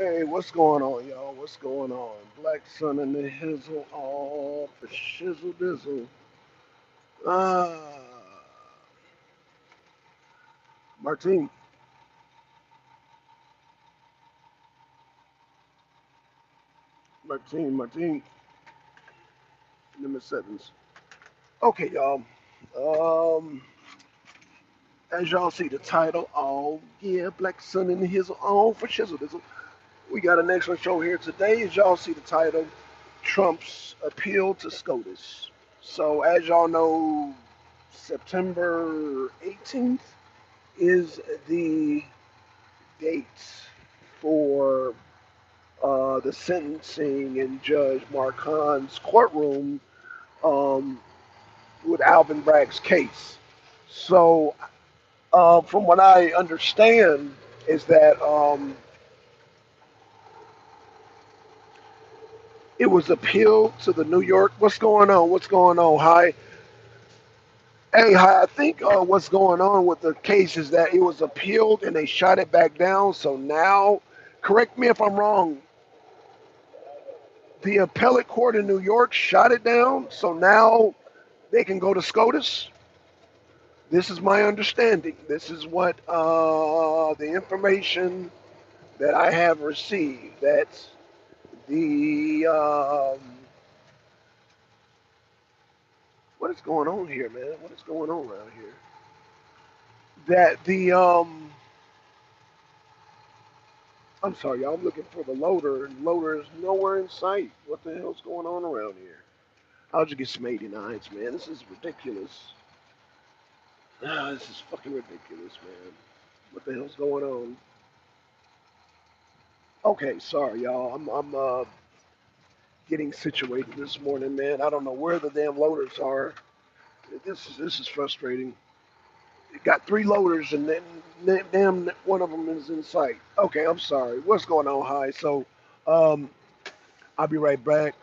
Hey, what's going on, y'all? What's going on? Black Sun and the Hizzle, all for shizzle dizzle. Ah, Martine, Martine, number sevens. Okay, y'all. Um, as y'all see the title, oh yeah, Black Sun and the Hizzle, all for shizzle dizzle. We got an excellent show here today. As y'all see the title, Trump's appeal to SCOTUS. So, as y'all know, September 18th is the dates for the sentencing in Judge Marcon's courtroom um, with Alvin Bragg's case. So, from what I understand, is that it was appealed to the New York. What's going on? What's going on? Hi. Hey, hi. I think what's going on with the case is that it was appealed and they shot it back down. So now, correct me if I'm wrong, the appellate court in New York shot it down, so now they can go to SCOTUS. This is my understanding. This is what the information that I have received. That the what is going on here, man? What is going on around here? That the I'm sorry, y'all. I'm looking for the loader, and loader is nowhere in sight. What the hell's going on around here? How'd you get some 89s, man? This is ridiculous. Ah, this is fucking ridiculous, man. What the hell's going on? Okay, sorry, y'all. I'm getting situated this morning, man. I don't know where the damn loaders are. This is frustrating. It got three loaders, and then damn one of them is in sight. Okay, I'm sorry. What's going on, Hi? So, um, I'll be right back.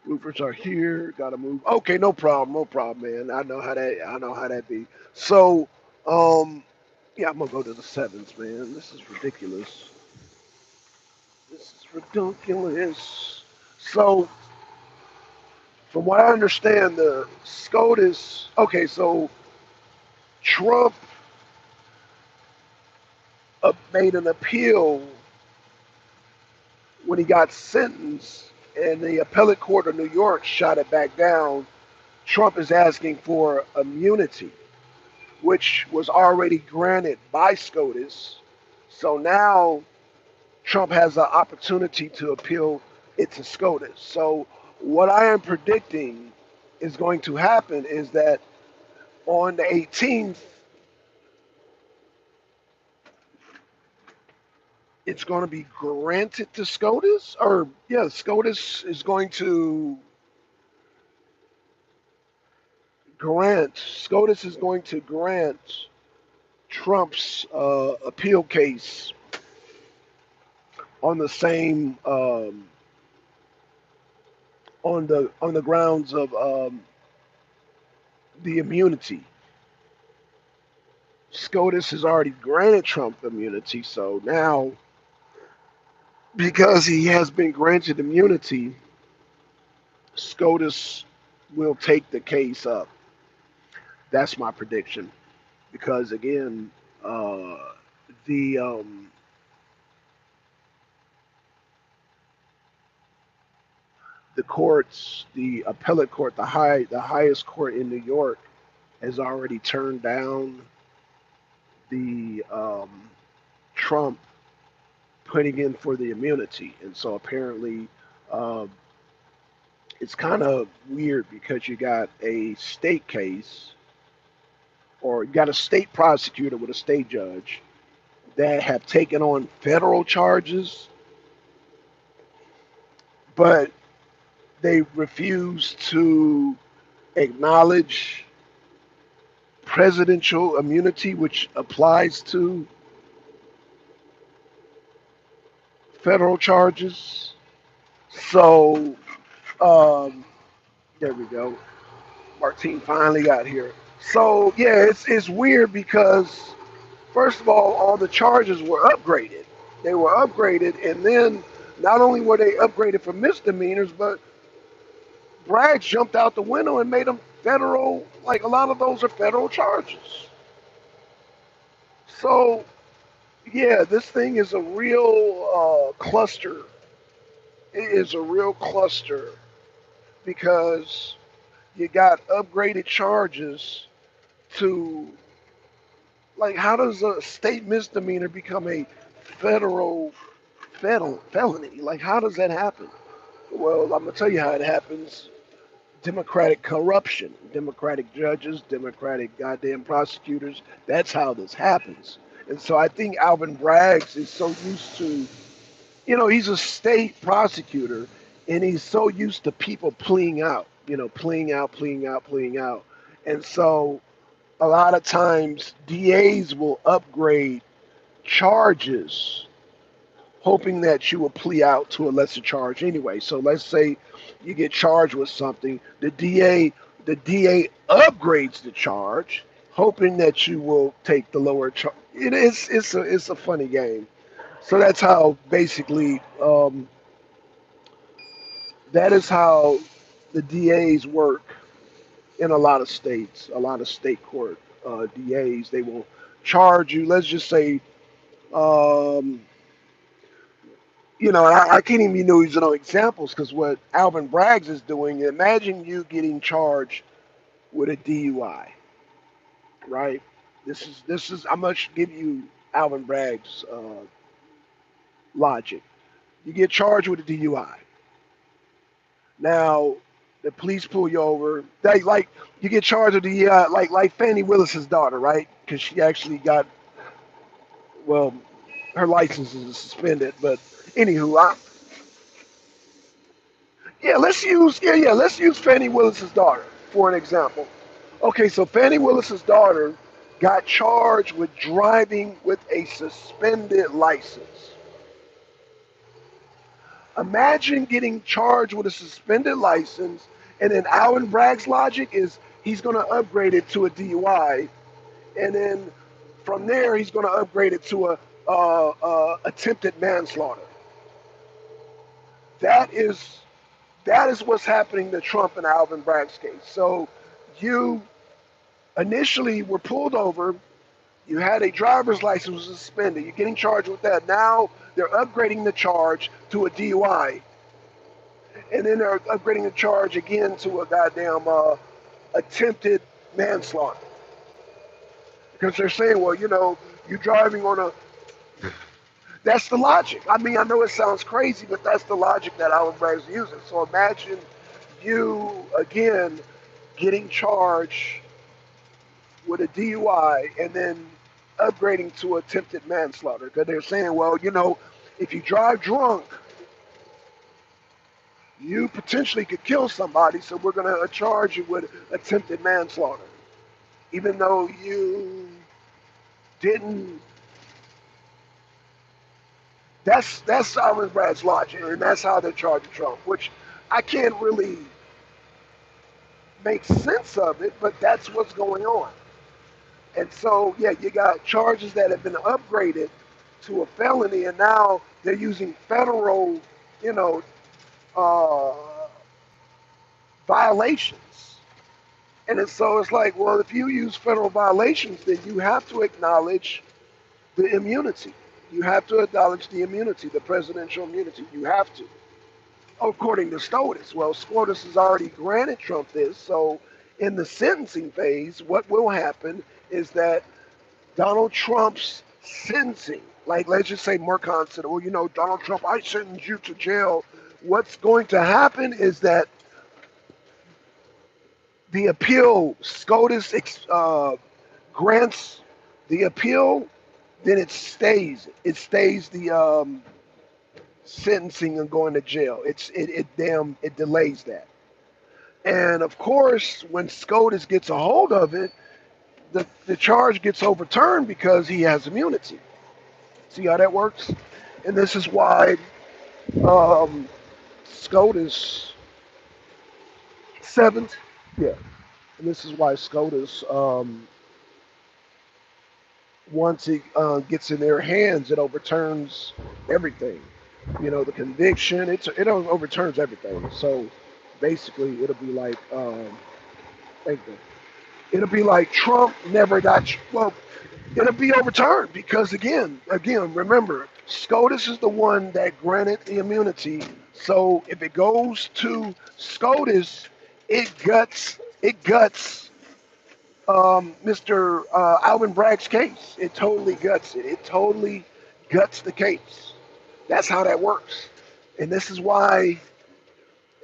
Roofers are here. Gotta move. Okay, no problem, man. I know how that be. So, um, yeah, I'm gonna go to the sevens, man. This is ridiculous. This is ridiculous. So, from what I understand, the SCOTUS. Okay, so Trump made an appeal when he got sentenced, and the appellate court of New York shot it back down. Trump is asking for immunity, which was already granted by SCOTUS. So now Trump has an opportunity to appeal it to SCOTUS. So what I am predicting is going to happen is that on the 18th, it's going to be granted to SCOTUS, or yeah, SCOTUS is going to grant Trump's appeal case on the same on the grounds of the immunity. SCOTUS has already granted Trump immunity, so now because he has been granted immunity, SCOTUS will take the case up. That's my prediction. Because again, the the courts, the appellate court, the highest court in New York, has already turned down the Trump putting in for the immunity, and so apparently uh, it's kind of weird because you got a state case, or you got a state prosecutor with a state judge that have taken on federal charges, but they refuse to acknowledge presidential immunity, which applies to federal charges. So, um, there we go. Martine finally got here. So, yeah, it's weird because, first of all the charges were upgraded. They were upgraded, and then not only were they upgraded for misdemeanors, but Braggs jumped out the window and made them federal. Like a lot of those are federal charges. So yeah, this thing is a real cluster. It is a real cluster because you got upgraded charges to, like, how does a state misdemeanor become a federal felony? Like, how does that happen? Well, I'm gonna tell you how it happens. Democratic corruption, Democratic judges, Democratic goddamn prosecutors. That's how this happens. And so I think Alvin Braggs is so used to, he's a state prosecutor, and he's so used to people pleading out, pleading out, pleading out, pleading out. And so a lot of times DAs will upgrade charges hoping that you will plea out to a lesser charge anyway. So let's say you get charged with something, the DA upgrades the charge, hoping that you will take the lower charge. It's a funny game. So that's how basically that is how the DAs work in a lot of states, a lot of state court DAs. They will charge you. Let's just say um, I can't even use no examples because what Alvin Braggs is doing, imagine you getting charged with a DUI, right? This is I'm gonna give you Alvin Braggs' logic. You get charged with a DUI. Now the police pull you over. They like you get charged with the like Fannie Willis's daughter, right? Because she actually got, well, her license is suspended. But anywho, let's use Fannie Willis's daughter for an example. Okay, so Fannie Willis's daughter got charged with driving with a suspended license. Imagine getting charged with a suspended license, and then Alvin Bragg's logic is he's going to upgrade it to a DUI, and then from there he's going to upgrade it to a attempted manslaughter. That is that is what's happening to Trump and Alvin Bragg's case. So you initially were pulled over. You had a driver's license suspended. You're getting charged with that. Now they're upgrading the charge to a DUI, and then they're upgrading the charge again to a goddamn attempted manslaughter because they're saying, well, you're driving on a. That's the logic. I mean, I know it sounds crazy, but that's the logic that Alan Bragg's using. So imagine you again getting charged with a DUI and then upgrading to attempted manslaughter because they're saying, well, if you drive drunk, you potentially could kill somebody, so we're going to charge you with attempted manslaughter, even though you didn't. That's Alan Brad's logic, and that's how they're charging Trump, which I can't really make sense of it, but that's what's going on. And so, yeah, you got charges that have been upgraded to a felony, and now they're using federal, you know, uh, violations. And so it's like, well, if you use federal violations, then you have to acknowledge the immunity. You have to acknowledge the immunity, the presidential immunity. You have to. According to Scotus, well, Scotus has already granted Trump this. So in the sentencing phase, what will happen is that Donald Trump's sentencing, like let's just say Mercon said, well, Donald Trump, I sentence you to jail. What's going to happen is that the appeal, Scotus grants the appeal, then it stays. It stays the sentencing and going to jail. It delays that. And of course, when SCOTUS gets a hold of it, the charge gets overturned because he has immunity. See how that works? And this is why um, SCOTUS seventh, yeah. And this is why SCOTUS once it gets in their hands, it overturns everything. You know, the conviction, it overturns everything. So basically, it'll be like, thank you. It'll be like Trump never got, well, it'll be overturned because again, remember, Scotus is the one that granted the immunity. So if it goes to Scotus, it guts Mr. Alvin Bragg's case. It totally guts it. It totally guts the case. That's how that works. And this is why,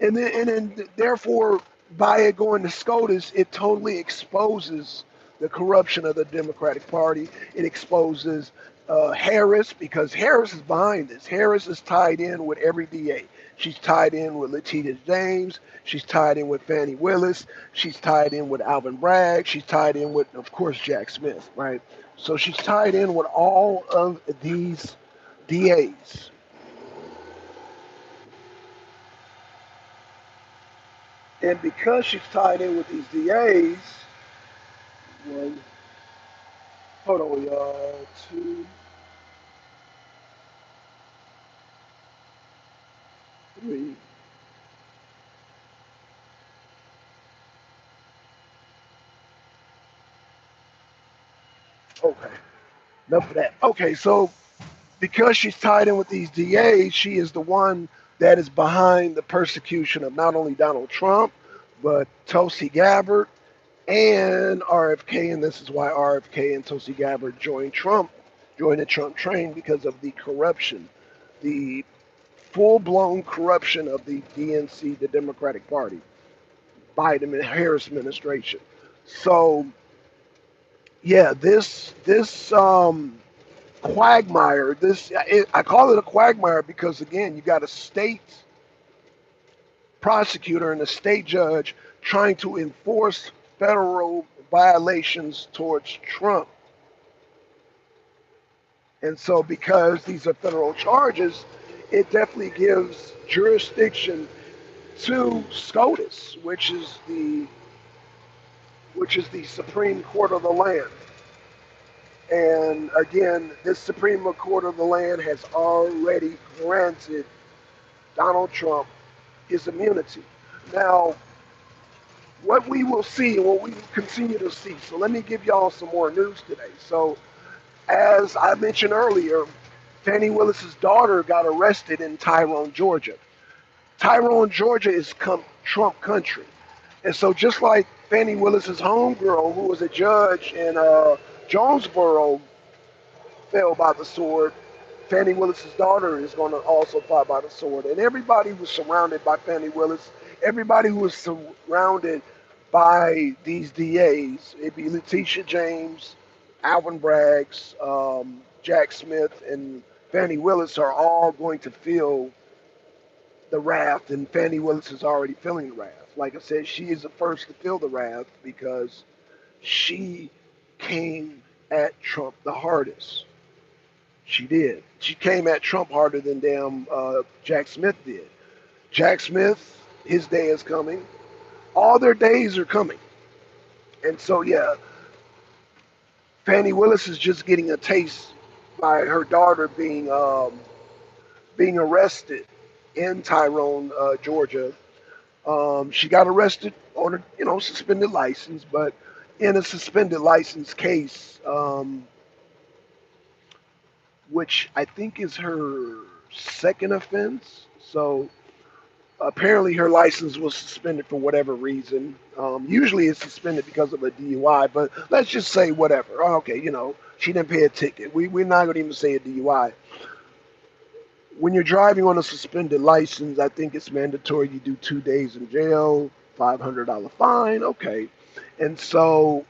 and then therefore, by it going to SCOTUS, it totally exposes the corruption of the Democratic Party. It exposes Harris because Harris is behind this. Harris is tied in with every DA. She's tied in with Letitia James. She's tied in with Fannie Willis. She's tied in with Alvin Bragg. She's tied in with, of course, Jack Smith, right? So she's tied in with all of these DAs. And because she's tied in with these DAs, one, hold on, y'all, two, three. Okay, enough of that. Okay, so because she's tied in with these DAs, she is the one that is behind the persecution of not only Donald Trump, but Tulsi Gabbard and RFK. And this is why RFK and Tulsi Gabbard joined the Trump train because of the corruption, the full-blown corruption of the DNC, the Democratic Party, Biden and Harris administration. So yeah, this quagmire. I call it a quagmire because again, you got a state prosecutor and a state judge trying to enforce federal violations towards Trump. And so, because these are federal charges, it definitely gives jurisdiction to SCOTUS, which is the Supreme Court of the land. And again, this Supreme Court of the land has already granted Donald Trump his immunity. Now, what we will see and what we will continue to see. So let me give y'all some more news today. So as I mentioned earlier, Fannie Willis's daughter got arrested in Tyrone, Georgia. Tyrone, Georgia is Trump country. And so just like Fannie Willis's homegirl, who was a judge in Jonesboro, fell by the sword, Fannie Willis's daughter is going to also fall by the sword. And everybody was surrounded by Fannie Willis. Everybody who was surrounded by these DAs, it'd be Letitia James, Alvin Braggs, Jack Smith, and Fannie Willis are all going to feel the wrath, and Fannie Willis is already feeling the wrath. Like I said, she is the first to feel the wrath because she came at Trump the hardest. She did. She came at Trump harder than damn Jack Smith did. Jack Smith, his day is coming. All their days are coming. And so, yeah, Fannie Willis is just getting a taste by her daughter being arrested in Tyrone, Georgia. She got arrested on a suspended license, but in a suspended license case, which I think is her second offense. So apparently her license was suspended for whatever reason. Usually it's suspended because of a DUI, but let's just say whatever. Okay, she didn't pay a ticket. We're not going to even say a DUI. When you're driving on a suspended license, I think it's mandatory you do 2 days in jail, $500 fine. Okay. And so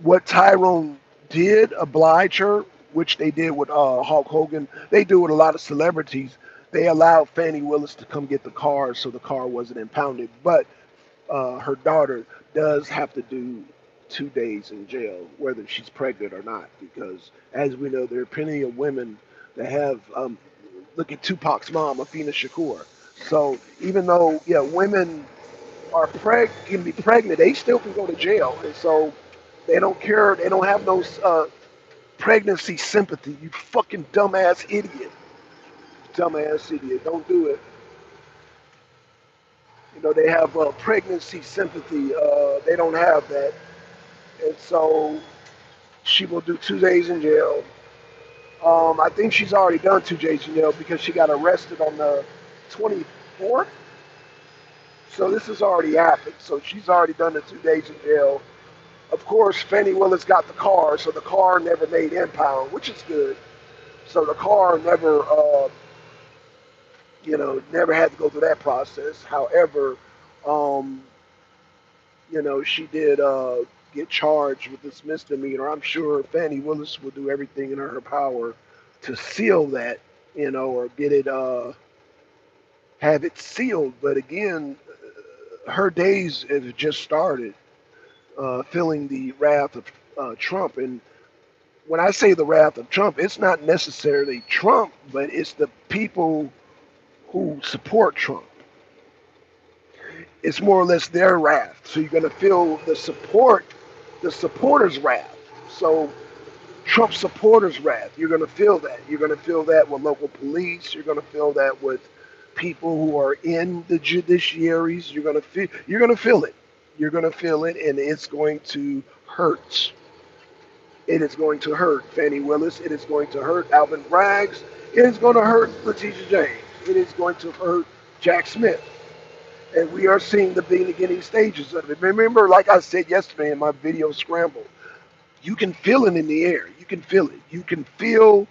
what Tyrone did oblige her, which they did with Hulk Hogan, they do with a lot of celebrities. They allowed Fannie Willis to come get the car so the car wasn't impounded. But her daughter does have to do 2 days in jail, whether she's pregnant or not, because as we know, there are plenty of women that have, look at Tupac's mom, Afina Shakur. So even though, yeah, women can be pregnant, they still can go to jail. And so they don't care. They don't have no Pregnancy sympathy, you fucking dumbass idiot. Dumbass idiot. Don't do it. You know, they have pregnancy sympathy. They don't have that. And so she will do 2 days in jail. I think she's already done 2 days in jail because she got arrested on the 24th. So this has already happened. So she's already done the 2 days in jail. Of course, Fannie Willis got the car, so the car never made impound, which is good. So the car never, never had to go through that process. However, um, she did get charged with this misdemeanor. I'm sure Fannie Willis will do everything in her power to seal that, or get it, have it sealed. But again, her days have just started, feeling the wrath of Trump. And when I say the wrath of Trump, it's not necessarily Trump, but it's the people who support Trump. It's more or less their wrath. So you're going to feel the supporters' wrath. So Trump supporters' wrath, you're going to feel that. You're going to feel that with local police. You're going to feel that with people who are in the judiciaries. You're going to feel it. You're going to feel it, and it's going to hurt. It is going to hurt Fannie Willis. It is going to hurt Alvin Braggs. It is going to hurt Letitia James. It is going to hurt Jack Smith. And we are seeing the beginning stages of it. Remember, like I said yesterday in my video Scramble, you can feel it in the air. You can feel it. You can feel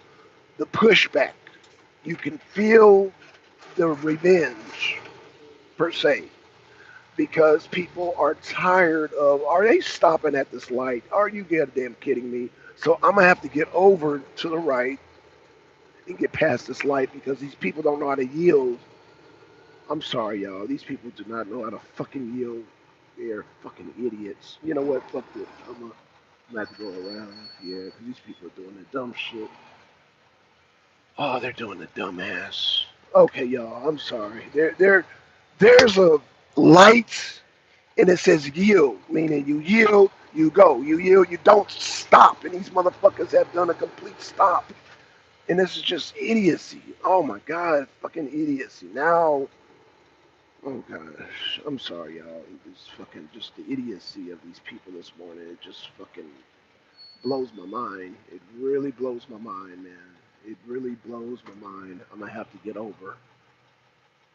the pushback. You can feel the revenge, per se, because people are tired of, are they stopping at this light? Are you goddamn kidding me? So I'm going to have to get over to the right and get past this light because these people don't know how to yield. I'm sorry, y'all. These people do not know how to fucking yield. They're fucking idiots. You know what? Fuck this. I'm gonna have to go around. Yeah, because these people are doing the dumb shit. Oh, they're doing the dumbass. Okay, y'all. I'm sorry. There's a light and it says yield, meaning you yield, you go. You yield, you don't stop. And these motherfuckers have done a complete stop. And this is just idiocy. Oh my God, fucking idiocy. Now, oh gosh, I'm sorry, y'all. It's fucking just the idiocy of these people this morning. It just fucking blows my mind. It really blows my mind, man. It really blows my mind. I'm gonna have to get over.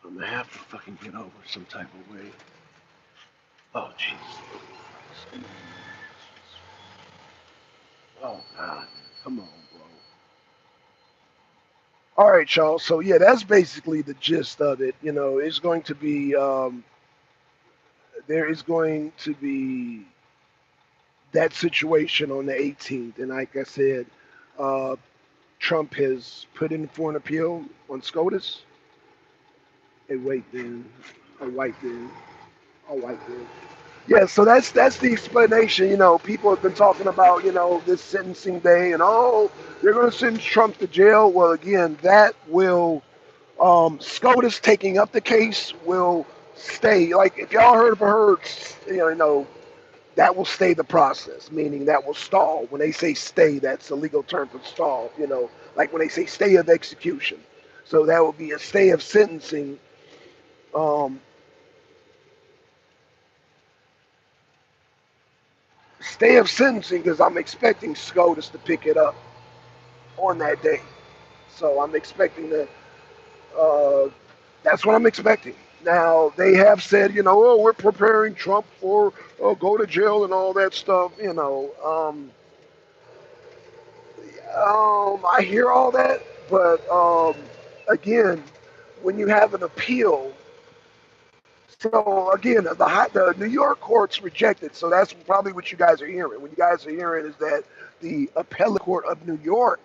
I'm gonna have to fucking get over some type of way. Oh Jesus. Oh God. Come on, bro. All right, y'all. So yeah, that's basically the gist of it. It's going to be there is going to be that situation on the 18th, and like I said, uh, Trump has put in for an appeal on Scotus. A white then, a white then, a white then. Yeah, so that's the explanation. People have been talking about this sentencing day, and they're going to send Trump to jail. Well, again, that will SCOTUS taking up the case will stay. Like if y'all heard, that will stay the process, meaning that will stall. When they say stay, that's a legal term for stall. Like when they say stay of execution. So that will be a stay of sentencing. Um, Stay of sentencing because I'm expecting SCOTUS to pick it up on that day. So I'm expecting that. That's what I'm expecting. Now they have said, oh, we're preparing Trump for go to jail and all that stuff. I hear all that, but again, when you have an appeal, so again, the New York courts rejected. So that's probably what you guys are hearing. What you guys are hearing is that the appellate court of New York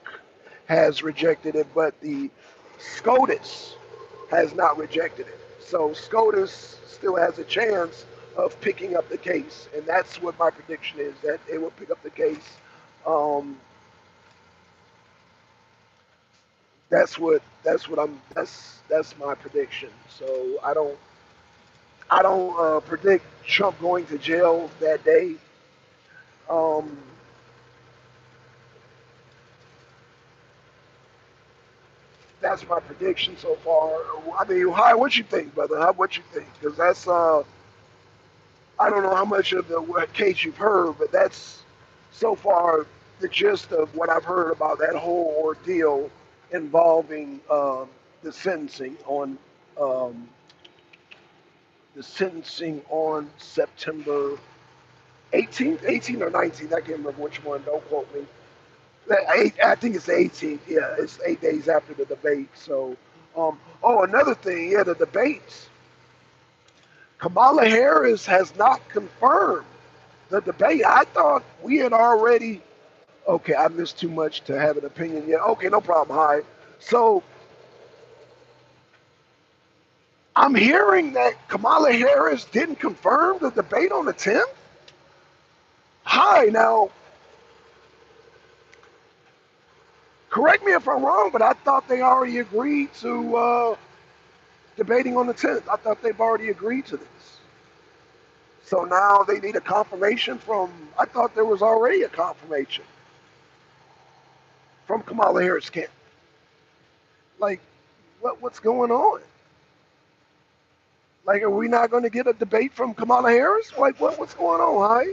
has rejected it, but the SCOTUS has not rejected it. So SCOTUS still has a chance of picking up the case, and that's what my prediction is, that they will pick up the case. Um, that's my prediction. So I don't predict Trump going to jail that day. Um, That's my prediction so far. I mean, hi, what you think, brother? What you think? Because that's I don't know how much of the case you've heard, but that's so far the gist of what I've heard about that whole ordeal involving the sentencing on um, September 18th, 18th or 19th. I can't remember which one. Don't quote me. I think it's the 18th. Yeah, it's 8 days after the debate. So, oh, another thing. Yeah, the debates. Kamala Harris has not confirmed the debate. I thought we had already. Okay, I missed too much to have an opinion yet. Okay, no problem. Hi. So I'm hearing that Kamala Harris didn't confirm the debate on the 10th. Hi. Now, correct me if I'm wrong, but I thought they already agreed to debating on the 10th. I thought they've already agreed to this. So now they need a confirmation from. I thought there was already a confirmation from Kamala Harris camp. Like, what's going on? Like, are we not going to get a debate from Kamala Harris? Like, what's going on, huh?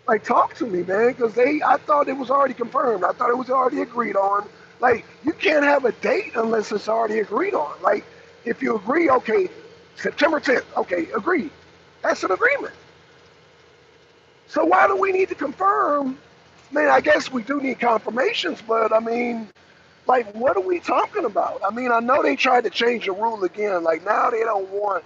Like, talk to me, man, because I thought it was already confirmed. I thought it was already agreed on. Like, you can't have a date unless it's already agreed on. Like, if you agree, okay, September 10th, okay, agreed. That's an agreement. So why do we need to confirm? Man, I guess we do need confirmations, but I mean, like, what are we talking about? I mean, I know they tried to change the rule again. Like, now they don't want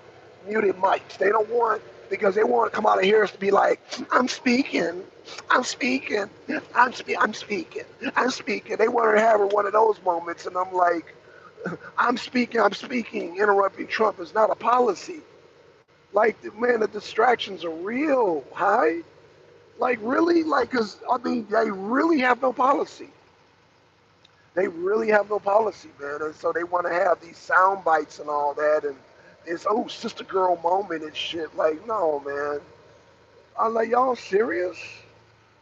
muted mics. They don't want, because they want to come out of here to be like, I'm speaking, I'm speaking, I'm speaking, I'm speaking. They want to have one of those moments, and I'm like, I'm speaking. Interrupting Trump is not a policy. Like, man, the distractions are real, hi? Like, really? Like, because, I mean, they really have no policy. They really have no policy, man. And so they want to have these sound bites and all that. And it's, oh, sister girl moment and shit. Like, no, man. I'm like, y'all serious?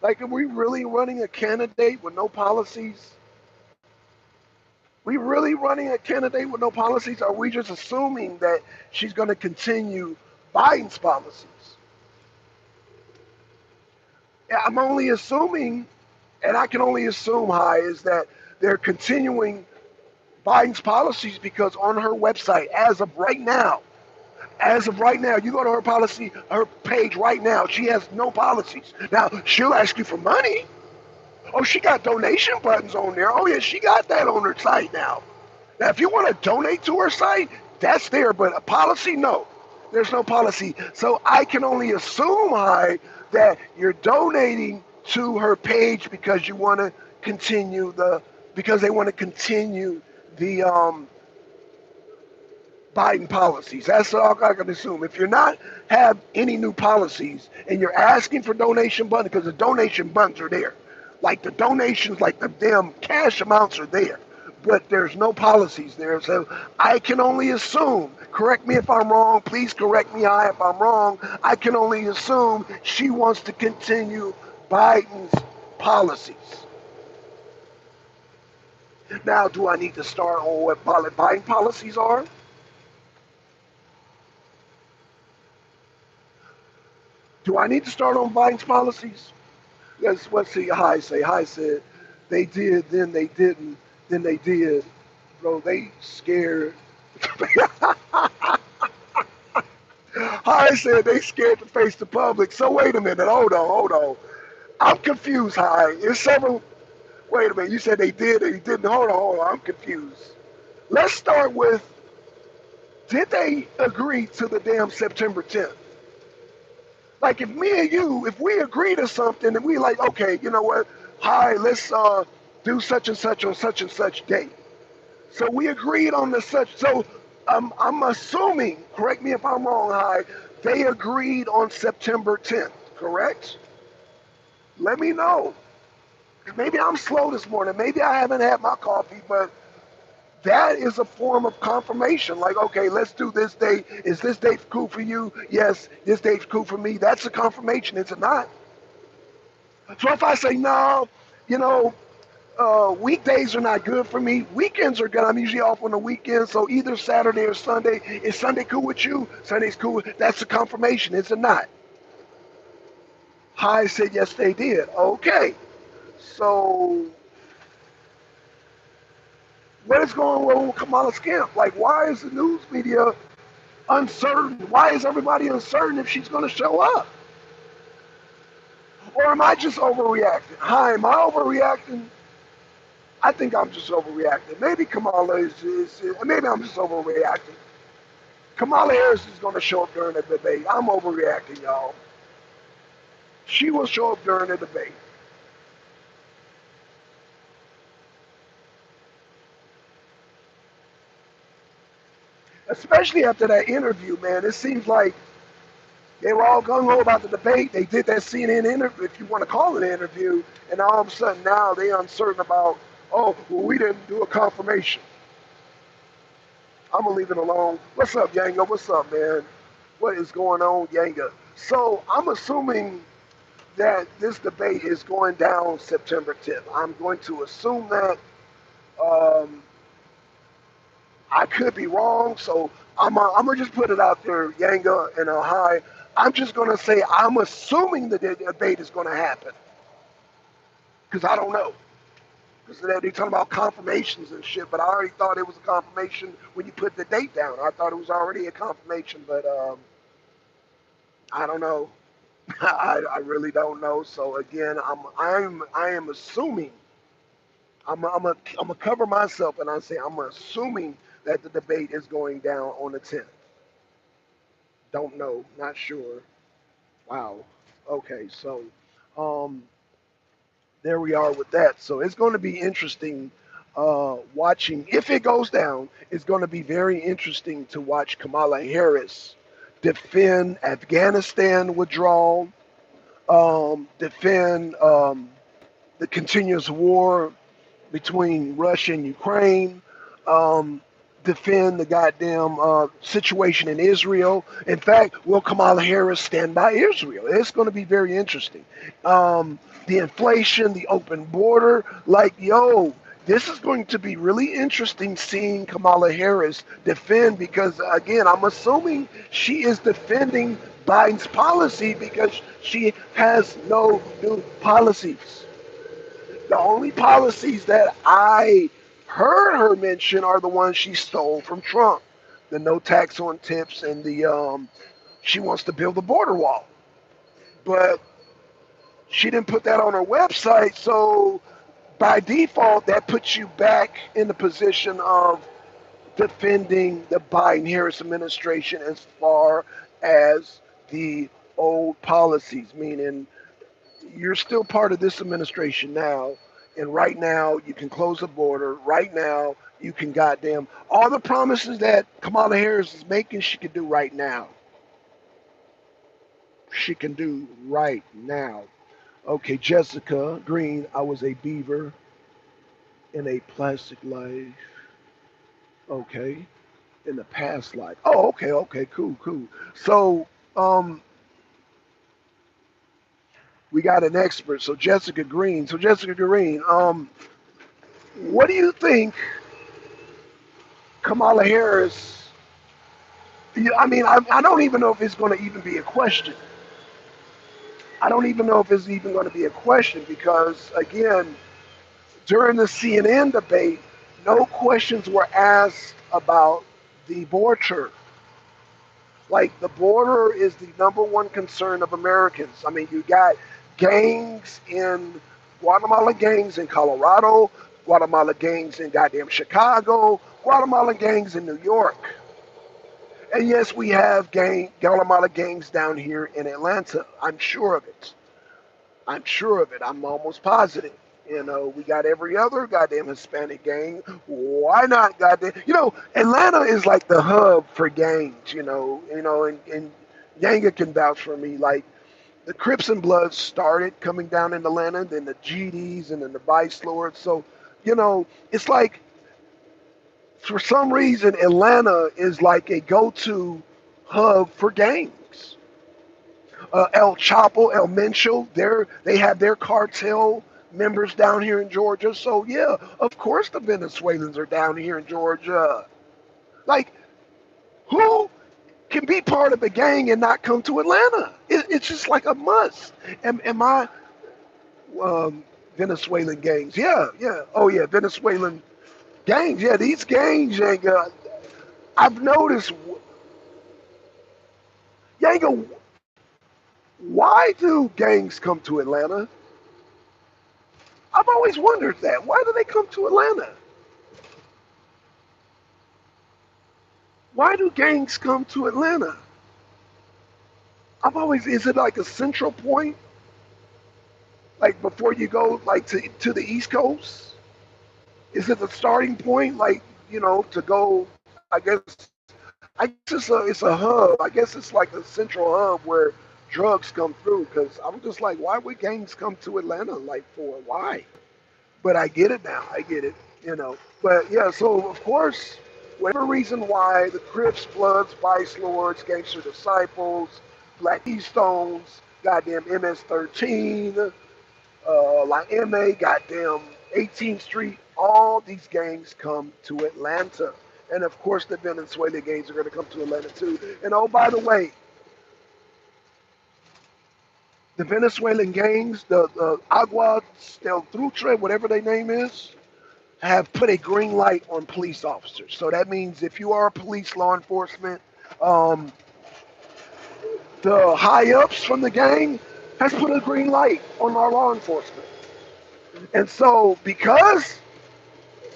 Like, are we really running a candidate with no policies? We really running a candidate with no policies? Or are we just assuming that she's going to continue Biden's policies? Yeah, I'm only assuming, and I can only assume, High, is that they're continuing Biden's policies because on her website, as of right now, you go to her page right now, she has no policies. Now, she'll ask you for money. Oh, she got donation buttons on there. Oh, yeah, she got that on her site now. Now, if you want to donate to her site, that's there, but a policy, no. There's no policy. So I can only assume, that you're donating to her page because you want to continue because they want to continue the Biden policies. That's all I can assume. If you're not have any new policies and you're asking for donation buttons, because the donation buttons are there, like the donations, like the damn cash amounts are there, but there's no policies there. So I can only assume. Correct me if I'm wrong. Please correct me if I'm wrong. I can only assume she wants to continue Biden's policies. Now, do I need to start on what Biden policies are? Do I need to start on Biden's policies? Let's see. Hi say. Hi said they did, then they didn't, then they did. Bro, they scared. Hi said they scared to face the public. So wait a minute. Hold on. I'm confused. Hi, it's several. Wait a minute. You said they did or you didn't. Hold on. I'm confused. Let's start with, did they agree to the damn September 10th? Like, if me and you, if we agree to something and we like, okay, you know what? Hi, let's do such and such on such and such date. So we agreed on the such. So I'm assuming, correct me if I'm wrong, Hi, they agreed on September 10th, correct? Let me know. Maybe I'm slow this morning. Maybe I haven't had my coffee, but that is a form of confirmation. Like, okay, let's do this date. Is this date cool for you? Yes, this date's cool for me. That's a confirmation, is it not? So if I say, no, you know, Weekdays are not good for me. Weekends are good. I'm usually off on the weekend, so either Saturday or Sunday. Is Sunday cool with you? Sunday's cool. That's a confirmation, is it not? High said yes, they did. Okay, so what is going on with Kamala Scamp? Like, why is the news media uncertain? Why is everybody uncertain if she's going to show up? Or am I just overreacting? Hi, am I overreacting? I think I'm just overreacting. Maybe Kamala is maybe I'm just overreacting. Kamala Harris is going to show up during the debate. I'm overreacting, y'all. She will show up during the debate. Especially after that interview, man. It seems like they were all gung-ho about the debate. They did that CNN interview, if you want to call it an interview, and all of a sudden now they're uncertain about, oh, well, we didn't do a confirmation. I'm going to leave it alone. What's up, Yanga? What's up, man? What is going on, Yanga? So I'm assuming that this debate is going down September 10th. I'm going to assume that. Um, I could be wrong, so I'm gonna just put it out there, Yanga and High. I'm just gonna say I'm assuming that the debate is gonna happen because I don't know. Because they're talking about confirmations and shit, but I already thought it was a confirmation when you put the date down. I thought it was already a confirmation, but I don't know. I really don't know. So again, I am assuming. I'm gonna cover myself and I say I'm assuming that the debate is going down on the 10th. Don't know, not sure. Wow. Okay, so um, there we are with that. So it's going to be interesting watching. If it goes down, it's going to be very interesting to watch Kamala Harris defend Afghanistan withdrawal, defend the continuous war between Russia and Ukraine, um, defend the goddamn situation in Israel. In fact, will Kamala Harris stand by Israel? It's going to be very interesting. The inflation, the open border, like, yo, this is going to be really interesting seeing Kamala Harris defend because, again, I'm assuming she is defending Biden's policy because she has no new policies. The only policies that I heard her mention are the ones she stole from Trump. The no tax on tips and the she wants to build a border wall. But she didn't put that on her website, so by default that puts you back in the position of defending the Biden Harris administration as far as the old policies, meaning you're still part of this administration now, and right now you can close the border. Right now you can goddamn all the promises that Kamala Harris is making. She can do right now. She can do right now. Okay, Jessica Green. I was a beaver in a plastic life. Okay, in the past life. Oh, okay, okay, cool, cool. So, um, we got an expert. So Jessica Green. So Jessica Green. What do you think Kamala Harris? I mean, I don't even know if it's going to even be a question. I don't even know if it's even going to be a question because, again, during the CNN debate, no questions were asked about the border. Like, the border is the number one concern of Americans. I mean, you got gangs in Guatemala, gangs in Colorado, Guatemala gangs in goddamn Chicago, Guatemala gangs in New York. And yes, we have Guatemala gangs down here in Atlanta. I'm sure of it. I'm sure of it. I'm almost positive. You know, we got every other goddamn Hispanic gang. Why not, goddamn? You know, Atlanta is like the hub for gangs. And Yanga can vouch for me. Like the Crips and Bloods started coming down in Atlanta, then the GDs, and then the Vice Lords. So, it's like for some reason Atlanta is like a go-to hub for gangs. El Chapo, El Mencho, they have their cartel members down here in Georgia. So yeah, of course the Venezuelans are down here in Georgia. Like, who can be part of a gang and not come to Atlanta? It's just like a must. And my Venezuelan gangs, yeah, yeah, oh yeah, Venezuelan gangs, yeah, these gangs, Yanga. I've noticed, Yanga, why do gangs come to Atlanta? I've always wondered that. Why do they come to Atlanta? Why do gangs come to Atlanta? Is it like a central point? Like before you go like to the East Coast? Is it the starting point? Like, to go, I guess it's a hub. I guess it's like a central hub where drugs come through. Because I'm just like, why would gangs come to Atlanta? Like, for why? But I get it now. I get it. But yeah, so of course, whatever reason why the Crips, Bloods, Vice Lords, Gangster Disciples, Black Stones, goddamn MS-13, La MA, goddamn 18th Street, all these gangs come to Atlanta. And of course, the Venezuela gangs are going to come to Atlanta too. And oh, by the way, the Venezuelan gangs, the Agua del Trutre, whatever their name is, have put a green light on police officers. So that means if you are a police law enforcement, um, the high ups from the gang has put a green light on our law enforcement. And so because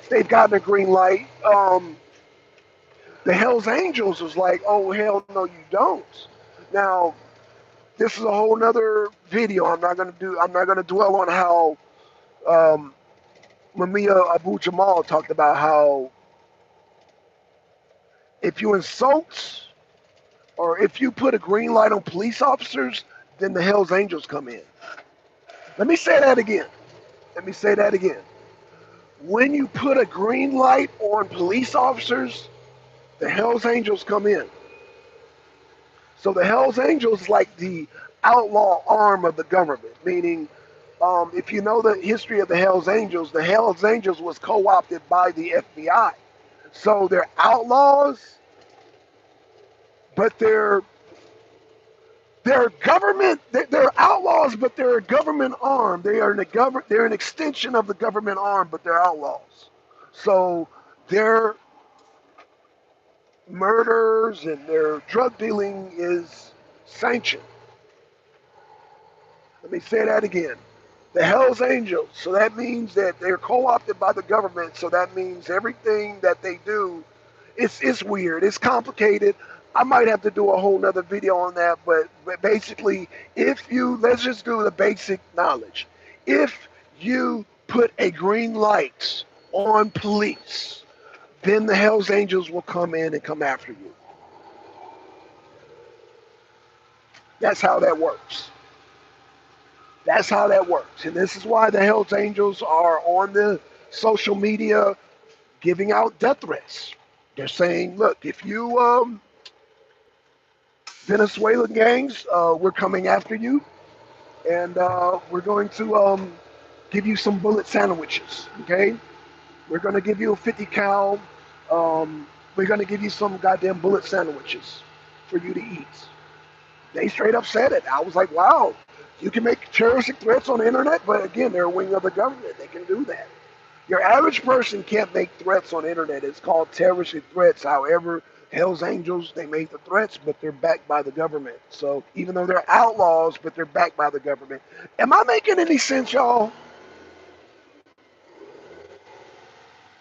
they've gotten a green light, the Hells Angels was like, oh, hell no, you don't. Now, this is a whole nother video. I'm not gonna dwell on how Mamiya Abu Jamal talked about how if you insult or if you put a green light on police officers, then the Hells Angels come in. Let me say that again. When you put a green light on police officers, the Hells Angels come in. So the Hells Angels is like the outlaw arm of the government, meaning if you know the history of the Hells Angels was co-opted by the FBI. So they're outlaws, but they're government. They're outlaws, but they're a government arm. They're an extension of the government arm, but they're outlaws. So their murders and their drug dealing is sanctioned. Let me say that again. The Hells Angels. So that means that they're co-opted by the government. So that means everything that they do, it's weird. It's complicated. I might have to do a whole nother video on that. But basically, let's just do the basic knowledge. If you put a green light on police, then the Hells Angels will come in and come after you. That's how that works. And this is why the Hells Angels are on the social media giving out death threats. They're saying, look, if you Venezuelan gangs, we're coming after you, and we're going to give you some bullet sandwiches, okay? We're going to give you a 50 cal. We're going to give you some goddamn bullet sandwiches for you to eat. They straight up said it. I was like, wow, you can make terroristic threats on the internet, but again, they're a wing of the government. They can do that. Your average person can't make threats on the internet. It's called terroristic threats. However, Hells Angels, they made the threats, but they're backed by the government. So even though they're outlaws, but they're backed by the government. Am I making any sense, y'all?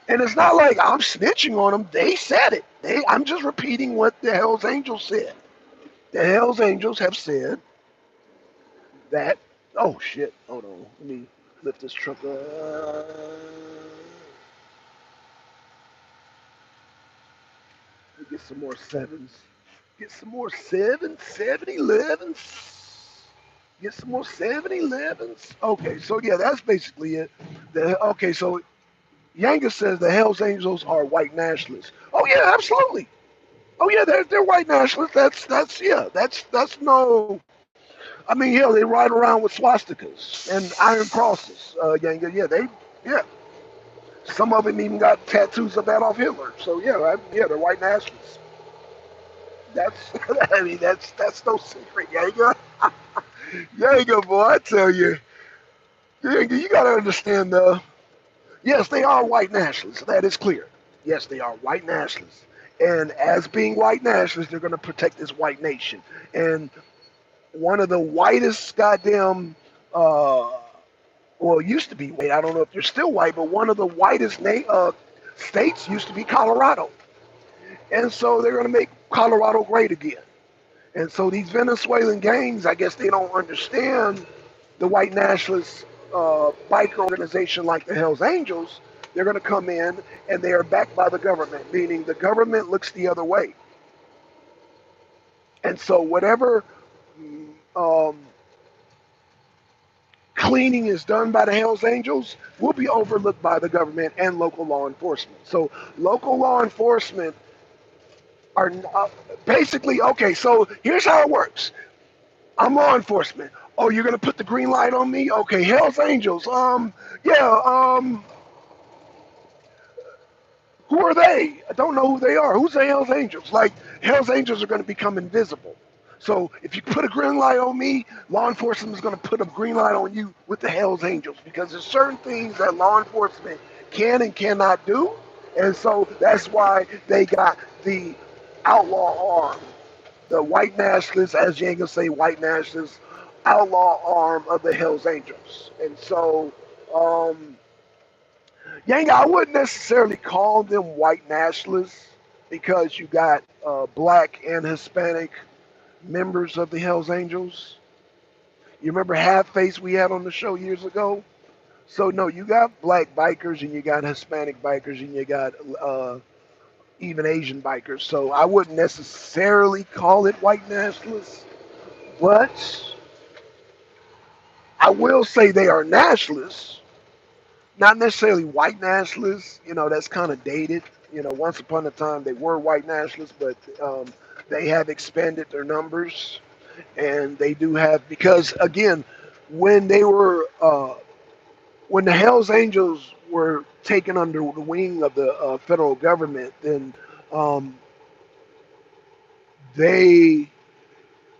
And it's not like I'm snitching on them. They said it. I'm just repeating what the Hells Angels said. The Hells Angels have said that, oh shit, hold on, let me lift this truck up. Let me get some more sevens. Get some more 7-11s. Get some more 7-11s. Okay, so yeah, that's basically it. Okay, so Yanga says the Hells Angels are white nationalists. Oh yeah, absolutely. Oh yeah, they're white nationalists. That's no. I mean, hell, they ride around with swastikas and iron crosses. Yanga, yeah, yeah. Some of them even got tattoos of Adolf Hitler. So yeah, yeah, they're white nationalists. That's, I mean, that's no secret, Yanga. Yanga, boy, I tell you, Yanga, you gotta understand. Yes, they are white nationalists. That is clear. Yes, they are white nationalists. And as being white nationalists, they're going to protect this white nation. And one of the whitest goddamn, well, it used to be white. I don't know if they're still white, but one of the whitest states used to be Colorado. And so they're going to make Colorado great again. And so these Venezuelan gangs, I guess they don't understand the white nationalist biker organization like the Hells Angels. They're going to come in and they are backed by the government, meaning the government looks the other way. And so whatever um, cleaning is done by the Hells Angels will be overlooked by the government and local law enforcement. So local law enforcement are basically okay. So here's how it works. I'm law enforcement. Oh, you're gonna put the green light on me? Okay, Hell's Angels. Yeah. Who are they? I don't know who they are. Who's the Hell's Angels? Like Hell's Angels are gonna become invisible. So if you put a green light on me, law enforcement is gonna put a green light on you with the Hell's Angels because there's certain things that law enforcement can and cannot do, and so that's why they got the outlaw arm, the white nationalists, as Yanga say, white nationalists, outlaw arm of the Hells Angels. And so, Yanga, I wouldn't necessarily call them white nationalists because you got black and Hispanic members of the Hells Angels. You remember Half Face we had on the show years ago? So, no, you got black bikers and you got Hispanic bikers and you got even Asian bikers. So I wouldn't necessarily call it white nationalists. But I will say they are nationalists, not necessarily white nationalists. You know, that's kind of dated. You know, once upon a time they were white nationalists, but they have expanded their numbers, and they do have because again, when they were when the Hell's Angels were taken under the wing of the federal government, then um, they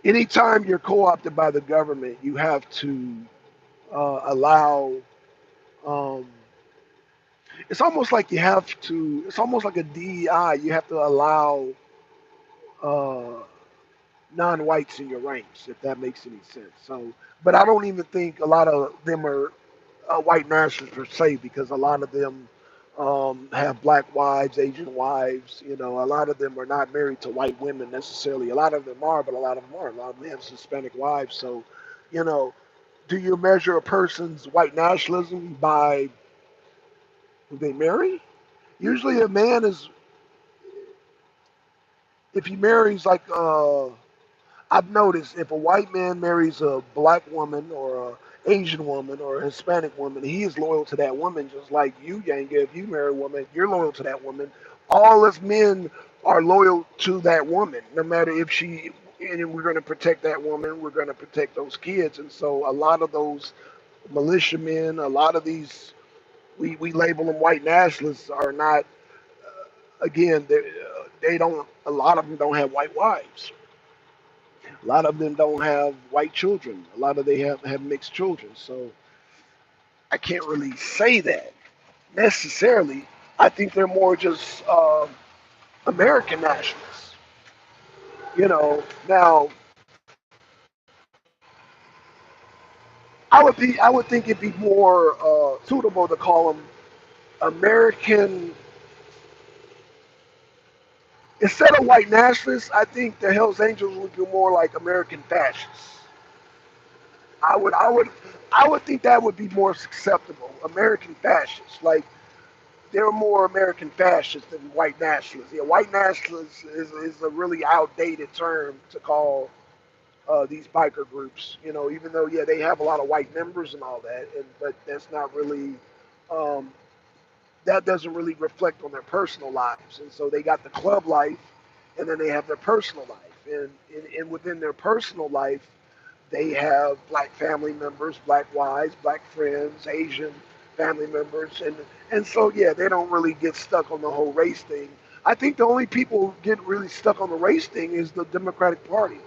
anytime you're co-opted by the government, you have to allow. Um, it's almost like you have to. It's almost like a DEI. You have to allow uh, non-whites in your ranks, if that makes any sense. So, but I don't even think a lot of them are white nationalists per se, because a lot of them have black wives, Asian wives. You know, a lot of them are not married to white women necessarily. A lot of them are, but a lot of them aren't. A lot of them have Hispanic wives. So, you know, do you measure a person's white nationalism by who they marry? Usually, a man is if he marries like I've noticed if a white man marries a black woman or a Asian woman or a Hispanic woman, he is loyal to that woman just like you, Yanga. If you marry a woman, you're loyal to that woman. All us men are loyal to that woman, no matter if she. And we're going to protect that woman. We're going to protect those kids. And so a lot of those militiamen, a lot of these, we label them white nationalists, are not. Again, they don't. A lot of them don't have white wives. A lot of them don't have white children. A lot of they have mixed children. So I can't really say that necessarily. I think they're more just American nationalists. You know, now I would think it'd be more suitable to call them American instead of white nationalists. I think the Hell's Angels would be more like American fascists. I would I would I would think that would be more acceptable. American fascists, like they're more American fascists than white nationalists. Yeah, white nationalists is a really outdated term to call these biker groups. You know, even though yeah they have a lot of white members and all that, but that's not really um, that doesn't really reflect on their personal lives. And so they got the club life, and then they have their personal life, and within their personal life, They have black family members, black wives, black friends, Asian family members, and so yeah, they don't really get stuck on the whole race thing. I think the only people who get really stuck on the race thing is the Democratic Party,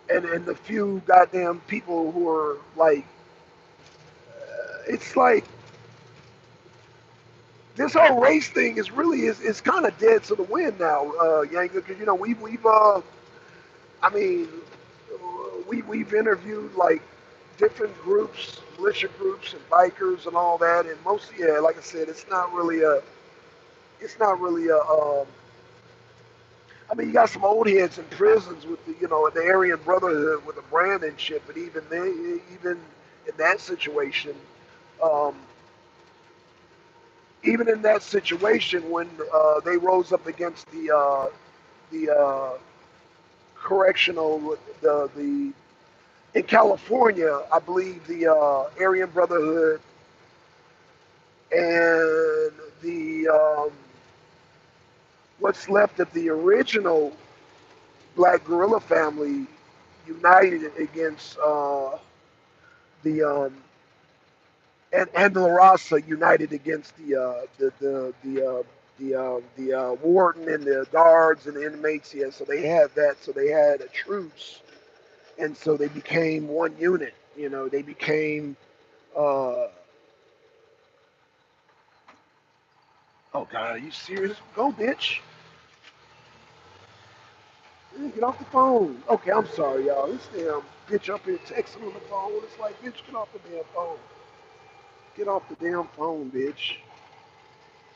and the few goddamn people who are like, it's like this whole race thing is really is kind of dead to the wind now, Yanga, because you know we've I mean we've interviewed like different groups, militia groups and bikers and all that, and most yeah, like I said, it's not really a I mean, you got some old heads in prisons with the, you know, the Aryan Brotherhood with the brand and shit. But even they, even in that situation, um, even in that situation, when they rose up against the correctional, the in California, I believe the Aryan Brotherhood and the what's left of the original Black Guerrilla family united against the and La Raza united against the warden and the guards and the inmates. Yeah, so they had that. So they had a truce, and so they became one unit. You know, they became. Uh, oh God, are you serious? Go, bitch! Get off the phone. Okay, I'm sorry, y'all. This damn bitch up here texting on the phone. It's like, bitch, get off the damn phone. Get off the damn phone, bitch.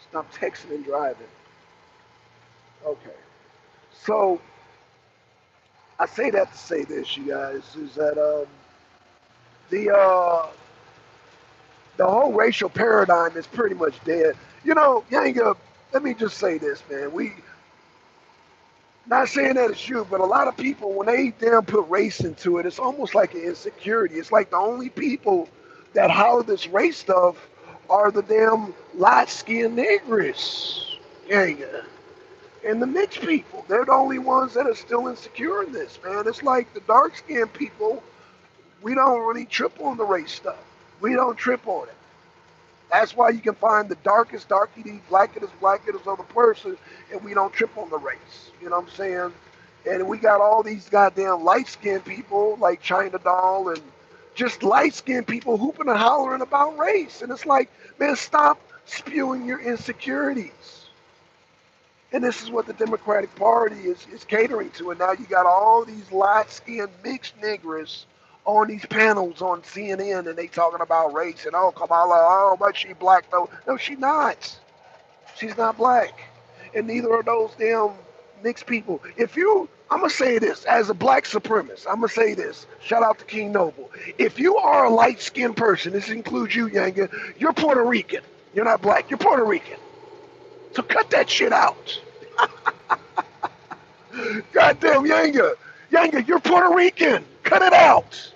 Stop texting and driving. Okay. So I say that to say this, you guys, is that the uh, the whole racial paradigm is pretty much dead. You know, Yanga, let me just say this, man. We not saying that it's you, but a lot of people when they damn put race into it, it's almost like an insecurity. It's like the only people that holler this race stuff are the damn light-skinned niggers, Yanga, and the mixed people. They're the only ones that are still insecure in this, man. It's like the dark-skinned people, we don't really trip on the race stuff. We don't trip on it. That's why you can find the darkest darky, blackest other person, and we don't trip on the race. You know what I'm saying? And we got all these goddamn light-skinned people like China Doll and just light-skinned people hooping and hollering about race. And it's like, man, stop spewing your insecurities. And this is what the Democratic Party is catering to. And now you got all these light-skinned mixed niggers on these panels on CNN, and they talking about race and oh Kamala, oh but she black though. No, she not. She's not black, and neither are those damn mixed people. If you, I'm gonna say this as a black supremacist. I'm gonna say this. Shout out to King Noble. If you are a light-skinned person, this includes you, Yanga. You're Puerto Rican. You're not black. You're Puerto Rican. So cut that shit out. Goddamn Yanga. Yanga, you're Puerto Rican. Cut it out.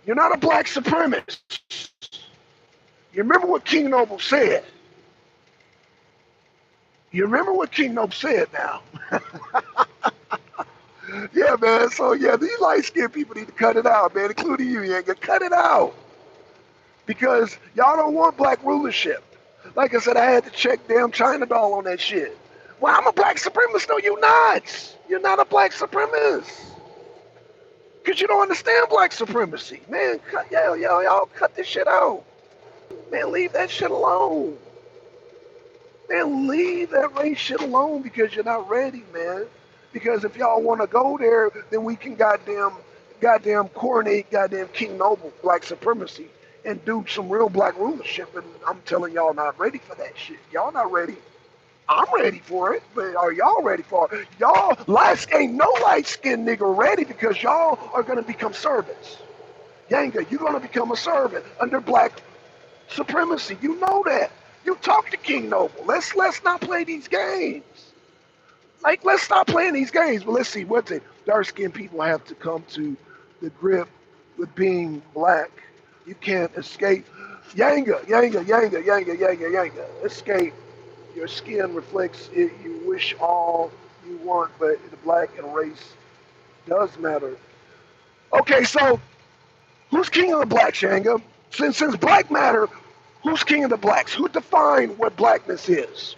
You're not a black supremacist. You remember what King Noble said. You remember what King Noble said now. Yeah, man. So, yeah, these light-skinned people need to cut it out, man, including you, Yanga. Cut it out. Because y'all don't want black rulership. Like I said, I had to check damn China Doll on that shit. Well, I'm a black supremacist. No, you're not. You're not a black supremacist. Because you don't understand black supremacy. Man, y'all cut this shit out. Man, leave that shit alone. Man, leave that race shit alone because you're not ready, man. Because if y'all want to go there, then we can goddamn coronate goddamn King Noble black supremacy and do some real black rulership. And I'm telling y'all not ready for that shit. Y'all not ready. I'm ready for it, but are y'all ready for it? Y'all, ain't no light-skinned nigga ready because y'all are going to become servants. Yanga, you're going to become a servant under black supremacy. You know that. You talk to King Noble. Let's not play these games. Like, let's stop playing these games. But let's see, what's it? Dark-skinned people have to come to the grip with being black. You can't escape. Yanga. Escape. Your skin reflects it. You wish all you want, but the black and race does matter. Okay, so who's king of the blacks, Yanga? Since black matter, who's king of the blacks? Who defined what blackness is?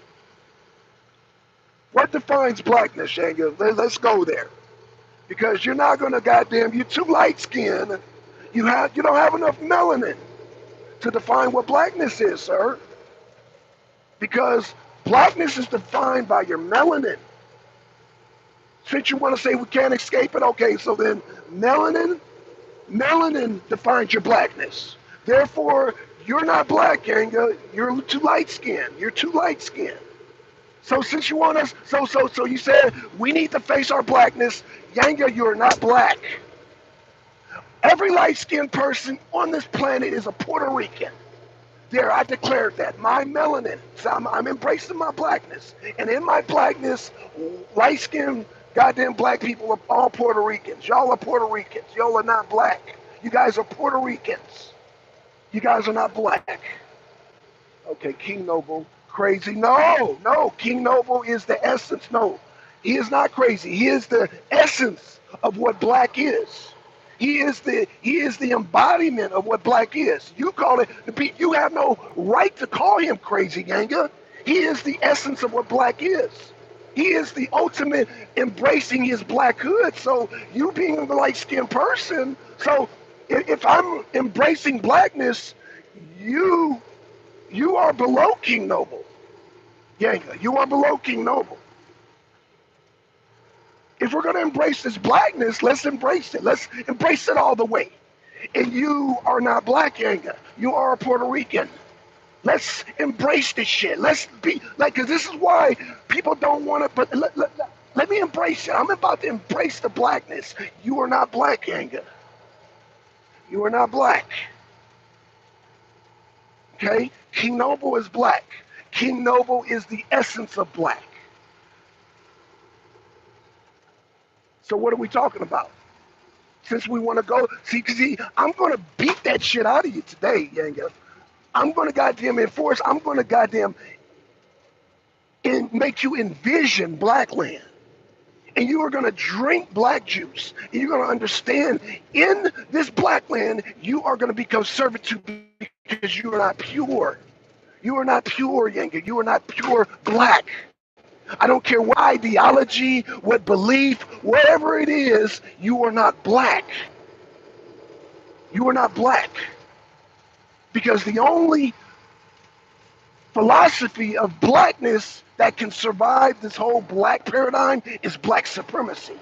What defines blackness, Yanga? Let's go there. Because you're not gonna goddamn, you're too light skinned. You don't have enough melanin to define what blackness is, sir. Because blackness is defined by your melanin. Since you want to say we can't escape it, okay, so then melanin defines your blackness. Therefore, you're not black, Yanga. You're too light skinned. You're too light skinned. So since you want us, so you said we need to face our blackness, Yanga, you're not black. Every light-skinned person on this planet is a Puerto Rican. There, I declared that. My melanin. So I'm embracing my blackness. And in my blackness, light-skinned goddamn black people are all Puerto Ricans. Y'all are Puerto Ricans. Y'all are not black. You guys are Puerto Ricans. You guys are not black. Okay, King Noble, crazy. No, King Noble is the essence. No, he is not crazy. He is the essence of what black is. He is the embodiment of what black is. You call it, you have no right to call him crazy, Yanga. He is the essence of what black is. He is the ultimate embracing his black hood. So you being a light-skinned person, so if I'm embracing blackness, you are below King Noble. Yanga, you are below King Noble. If we're going to embrace this blackness, let's embrace it. Let's embrace it all the way. And you are not black, Yanga. You are a Puerto Rican. Let's embrace this shit. Let's be like, because this is why people don't want to, but let me embrace it. I'm about to embrace the blackness. You are not black, Yanga. You are not black. Okay? King Noble is black. King Noble is the essence of black. So what are we talking about? Since we want to go, see, I'm going to beat that shit out of you today, Yanga. I'm going to goddamn enforce, I'm going to goddamn make you envision black land. And you are going to drink black juice. And you're going to understand in this black land, you are going to become servitude because you are not pure. You are not pure, Yanga. You are not pure black. I don't care what ideology, what belief, whatever it is, you are not black. You are not black. Because the only philosophy of blackness that can survive this whole black paradigm is black supremacy.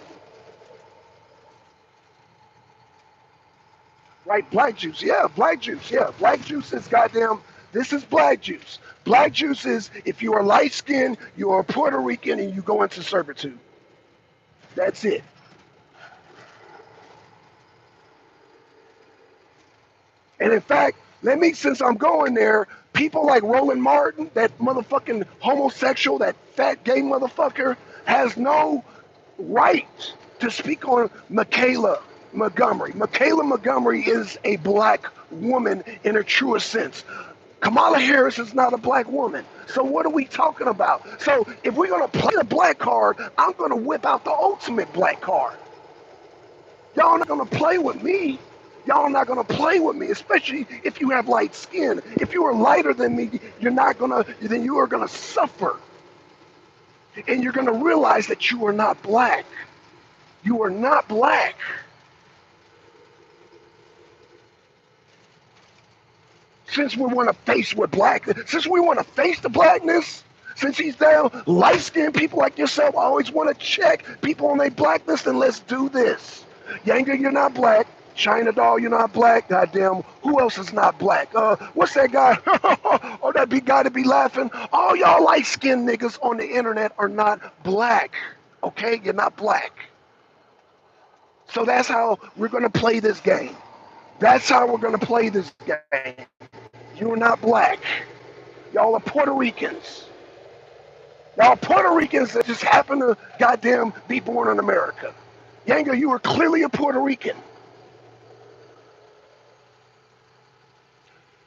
Right? Black juice. Yeah, black juice. Yeah, black juice is goddamn, this is black juice. Black juice is if you are light skinned, you are Puerto Rican, and you go into servitude. That's it. And in fact, since I'm going there, people like Roland Martin, that motherfucking homosexual, that fat gay motherfucker, has no right to speak on Michaela Montgomery. Michaela Montgomery is a black woman in her truest sense. Kamala Harris is not a black woman. So what are we talking about? So if we're going to play the black card, I'm going to whip out the ultimate black card. Y'all not going to play with me. Y'all not going to play with me, especially if you have light skin. If you are lighter than me, then you are going to suffer. And you're going to realize that you are not black. You are not black. Since we want to face the blackness, since he's down, light-skinned people like yourself always want to check people on their blackness, then let's do this. Yanga, you're not black. China Doll, you're not black. Goddamn, who else is not black? What's that guy? Oh, that guy to be laughing. All y'all light-skinned niggas on the internet are not black. Okay, you're not black. So that's how we're gonna play this game. That's how we're gonna play this game. You're not black. Y'all are Puerto Ricans. Y'all are Puerto Ricans that just happen to goddamn be born in America. Yanga, you are clearly a Puerto Rican.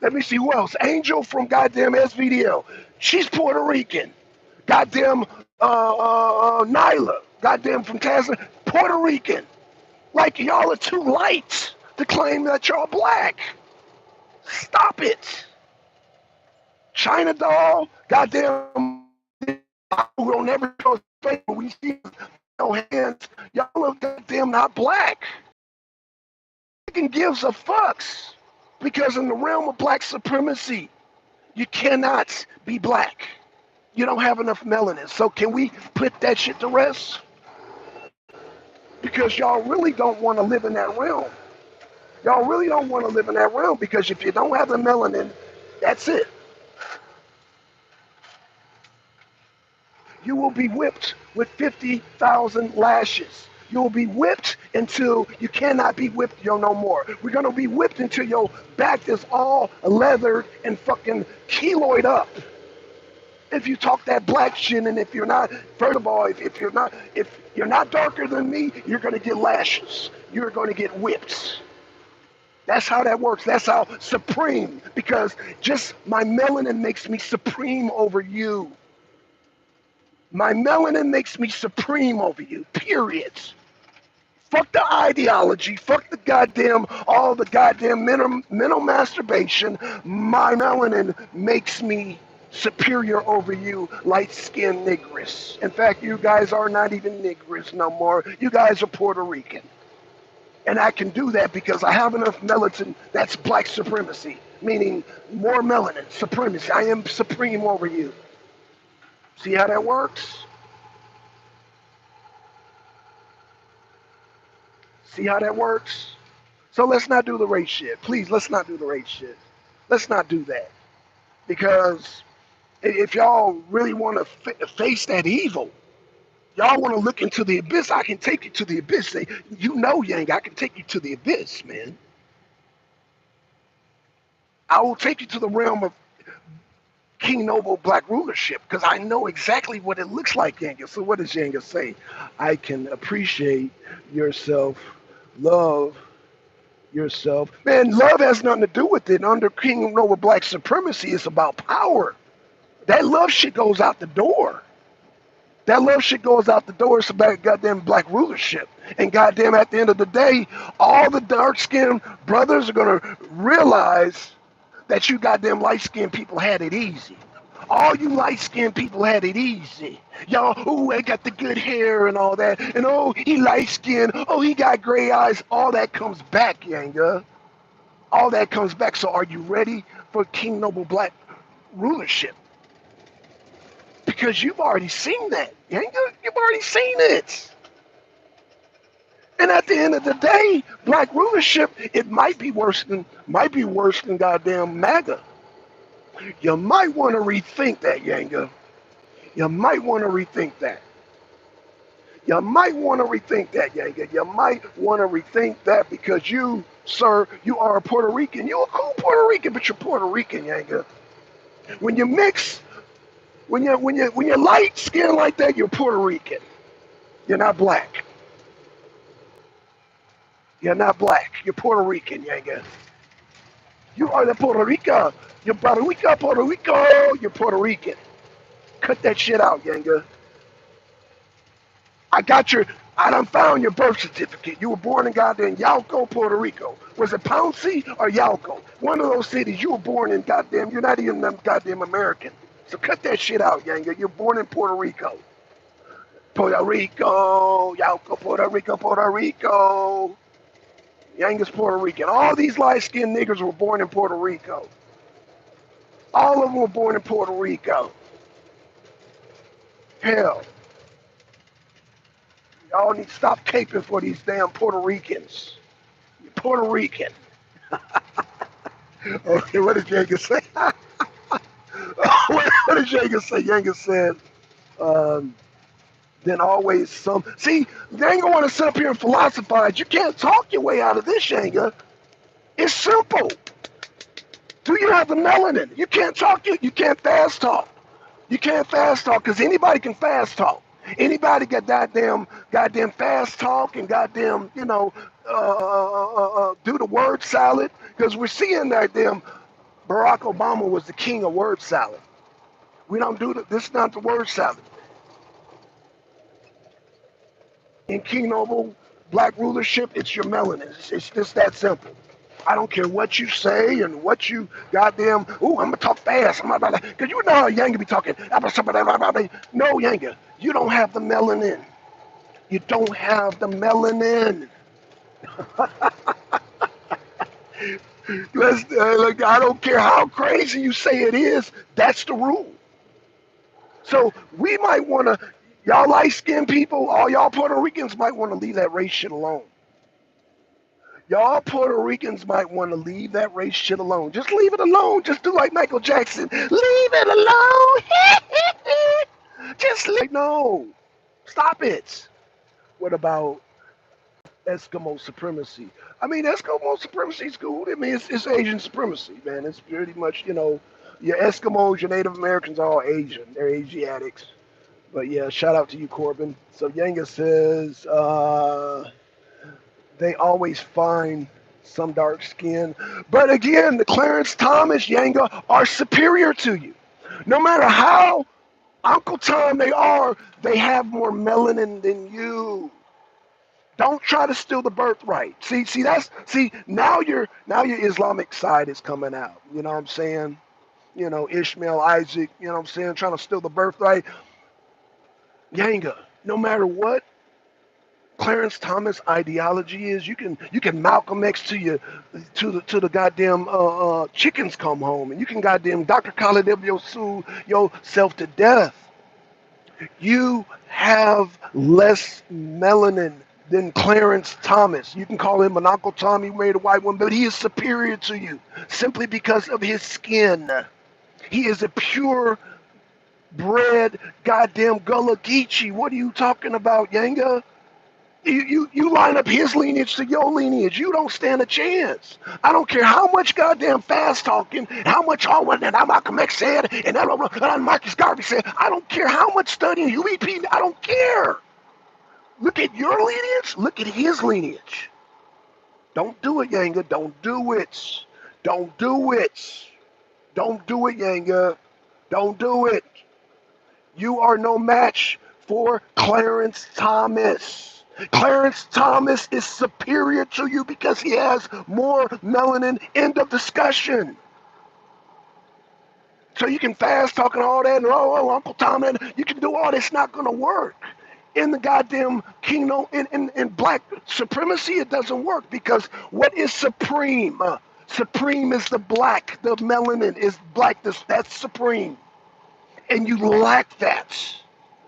Let me see who else. Angel from goddamn SVDL. She's Puerto Rican. Goddamn Nyla. Goddamn from Tasman. Puerto Rican. Like y'all are too light to claim that y'all black. Stop it. China doll, goddamn, we'll never show his face, but we see no hands. Y'all are goddamn not black. Fucking gives a fucks. Because in the realm of black supremacy, you cannot be black. You don't have enough melanin. So can we put that shit to rest? Because y'all really don't want to live in that realm. Y'all really don't want to live in that realm because if you don't have the melanin, that's it. You will be whipped with 50,000 lashes. You will be whipped until you cannot be whipped no more. We're going to be whipped until your back is all leathered and fucking keloid up. If you talk that black shit, and if you're not, first of all, if you're not darker than me, you're going to get lashes. You're going to get whipped. That's how that works. That's how supreme, because just my melanin makes me supreme over you. My melanin makes me supreme over you, period. Fuck the ideology, fuck the goddamn, all the goddamn mental masturbation. My melanin makes me superior over you, light-skinned niggers. In fact, you guys are not even niggers no more. You guys are Puerto Rican. And I can do that because I have enough melanin. That's black supremacy, meaning more melanin, supremacy. I am supreme over you. See how that works? See how that works? So let's not do the race shit. Please, let's not do the race shit. Let's not do that. Because if y'all really want to face that evil, y'all want to look into the abyss, I can take you to the abyss. Say, you know, Yanga, I can take you to the abyss, man. I will take you to the realm of King Noble black rulership because I know exactly what it looks like, Yanga. So what does Yanga say? I can appreciate yourself, love yourself. Man, love has nothing to do with it. Under King Noble black supremacy, it's about power. That love shit goes out the door. That love shit goes out the door. It's about goddamn black rulership. And goddamn, at the end of the day, all the dark-skinned brothers are going to realize that you goddamn light-skinned people had it easy. All you light-skinned people had it easy. Y'all, oh, I got the good hair and all that. And oh, he light-skinned. Oh, he got gray eyes. All that comes back, Yanga. All that comes back. So are you ready for King Noble black rulership? Because you've already seen that. Yanga, you've already seen it. And at the end of the day, black rulership, it might be worse than goddamn MAGA. You might want to rethink that, Yanga. You might want to rethink that. You might want to rethink that, Yanga. You might want to rethink that because you, sir, you are a Puerto Rican. You're a cool Puerto Rican, but you're Puerto Rican, Yanga. When you mix, when you're light skinned like that, you're Puerto Rican. You're not black. You're not black. You're Puerto Rican, Yanga. You are the Puerto Rico. You're Puerto Rico, Puerto Rico. You're Puerto Rican. Cut that shit out, Yanga. I done found your birth certificate. You were born in goddamn Yauco, Puerto Rico. Was it Pouncey or Yauco? One of those cities. You were born in goddamn, you're not even goddamn American. So cut that shit out, Yanga. You're born in Puerto Rico. Puerto Rico, Yauco, Puerto Rico, Puerto Rico. Yanga's Puerto Rican. All these light-skinned niggers were born in Puerto Rico. All of them were born in Puerto Rico. Hell. Y'all need to stop caping for these damn Puerto Ricans. You're Puerto Rican. Okay, what did Yanga say? What did Yanga say? Yanga said, then always some. See, Yanga want to sit up here and philosophize. You can't talk your way out of this, Yanga. It's simple. Do you have the melanin? You can't talk. You can't fast talk. You can't fast talk because anybody can fast talk. Anybody got goddamn fast talk and goddamn, do the word salad because we're seeing that damn Barack Obama was the king of word salad. We don't do that. This is not the word salad. And King Noble Black rulership, it's your melanin. It's just that simple. I don't care what you say and what you goddamn, ooh, I'm gonna talk fast. Because you know how Yanga be talking. No, Yanga, you don't have the melanin. You don't have the melanin. Look, I don't care how crazy you say it is, that's the rule. So we might want to, y'all light skinned people, all y'all Puerto Ricans might want to leave that race shit alone. Y'all Puerto Ricans might want to leave that race shit alone. Just leave it alone. Just do like Michael Jackson. Leave it alone. Just leave. No. Stop it. What about Eskimo supremacy? I mean, Eskimo supremacy is cool. I mean, it's Asian supremacy, man. It's pretty much, your Eskimos, your Native Americans are all Asian. They're Asiatics. But yeah, shout out to you, Corbin. So Yanga says, they always find some dark skin. But again, the Clarence Thomas Yanga are superior to you. No matter how Uncle Tom they have more melanin than you. Don't try to steal the birthright. See, now your Islamic side is coming out. You know what I'm saying? Ishmael, Isaac, you know what I'm saying, trying to steal the birthright. Yanga, no matter what Clarence Thomas ideology is, you can Malcolm X to the goddamn chickens come home, and you can goddamn Dr. Khaled sue yourself to death. You have less melanin than Clarence Thomas. You can call him an Uncle Tom, he married a white woman, but he is superior to you simply because of his skin. He is a pure bred goddamn Gullah Geechee. What are you talking about, Yanga? You line up his lineage to your lineage, you don't stand a chance. I don't care how much goddamn fast talking, how much and how Malcolm X said, and Marcus Garvey said. I don't care how much studying you repeat. I don't care. Look at your lineage. Look at his lineage. Don't do it, Yanga. Don't do it. Don't do it. Don't do it, Yanga. Don't do it. You are no match for Clarence Thomas. Clarence Thomas is superior to you because he has more melanin. End of discussion. So you can fast talking all that and Uncle Tom, and you can do all this. Not going to work. In the goddamn kingdom, in black supremacy, it doesn't work because what is supreme? Supreme is the black. The melanin is black. That's supreme. And you lack that.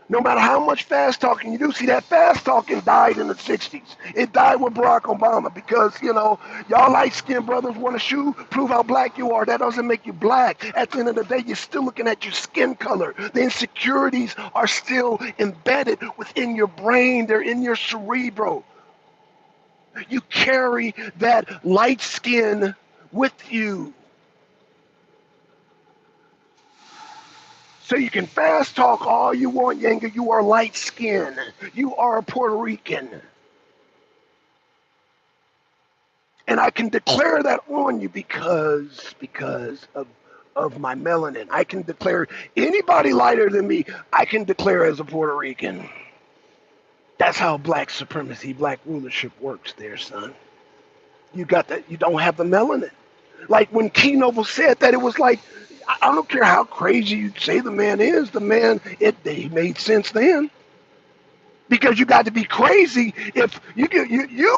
No matter how much fast talking you do, see that fast talking died in the 60s. It died with Barack Obama because, y'all light-skinned brothers want to prove how black you are. That doesn't make you black. At the end of the day, you're still looking at your skin color. The insecurities are still embedded within your brain. They're in your cerebro. You carry that light skin with you. So you can fast talk all you want, Yanga. You are light skinned. You are a Puerto Rican. And I can declare that on you because of my melanin. I can declare anybody lighter than me, I can declare as a Puerto Rican. That's how black supremacy, black rulership works there, son. You got that, you don't have the melanin. Like when Key Noble said that, it was like, I don't care how crazy you say the man is, he made sense then. Because you got to be crazy if you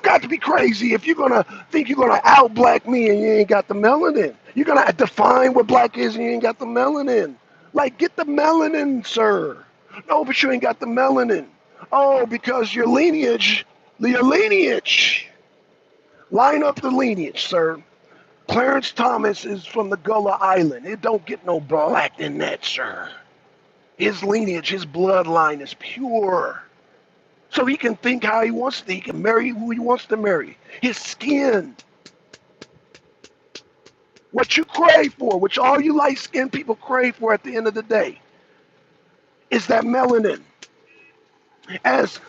got to be crazy if you're gonna think you're gonna out black me and you ain't got the melanin. You're gonna define what black is and you ain't got the melanin. Like, get the melanin, sir. No, but you ain't got the melanin. Oh, because your lineage. Line up the lineage, sir. Clarence Thomas is from the Gullah Island. It don't get no black than that, sir. His lineage, his bloodline is pure. So he can think how he wants to. He can marry who he wants to marry. His skin. What you crave for, which all you light-skinned people crave for at the end of the day, is that melanin. As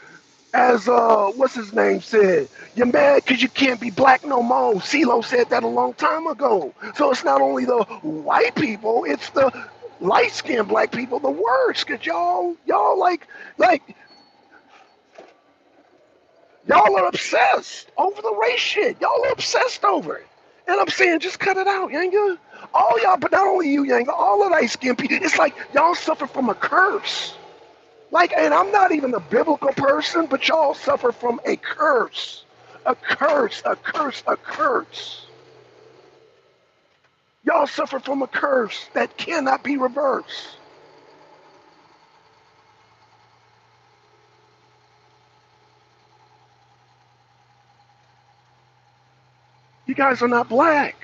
what's his name said, you're mad because you can't be black no more. CeeLo said that a long time ago. So it's not only the white people, it's the light-skinned black people, the worst, because y'all like Y'all are obsessed over the race shit. Y'all are obsessed over it. And I'm saying, just cut it out, Yanga. All y'all, but not only you, Yanga, all of light skinned people, it's like y'all suffer from a curse. Like, and I'm not even a biblical person, but y'all suffer from a curse. A curse, a curse, a curse. Y'all suffer from a curse that cannot be reversed. You guys are not black.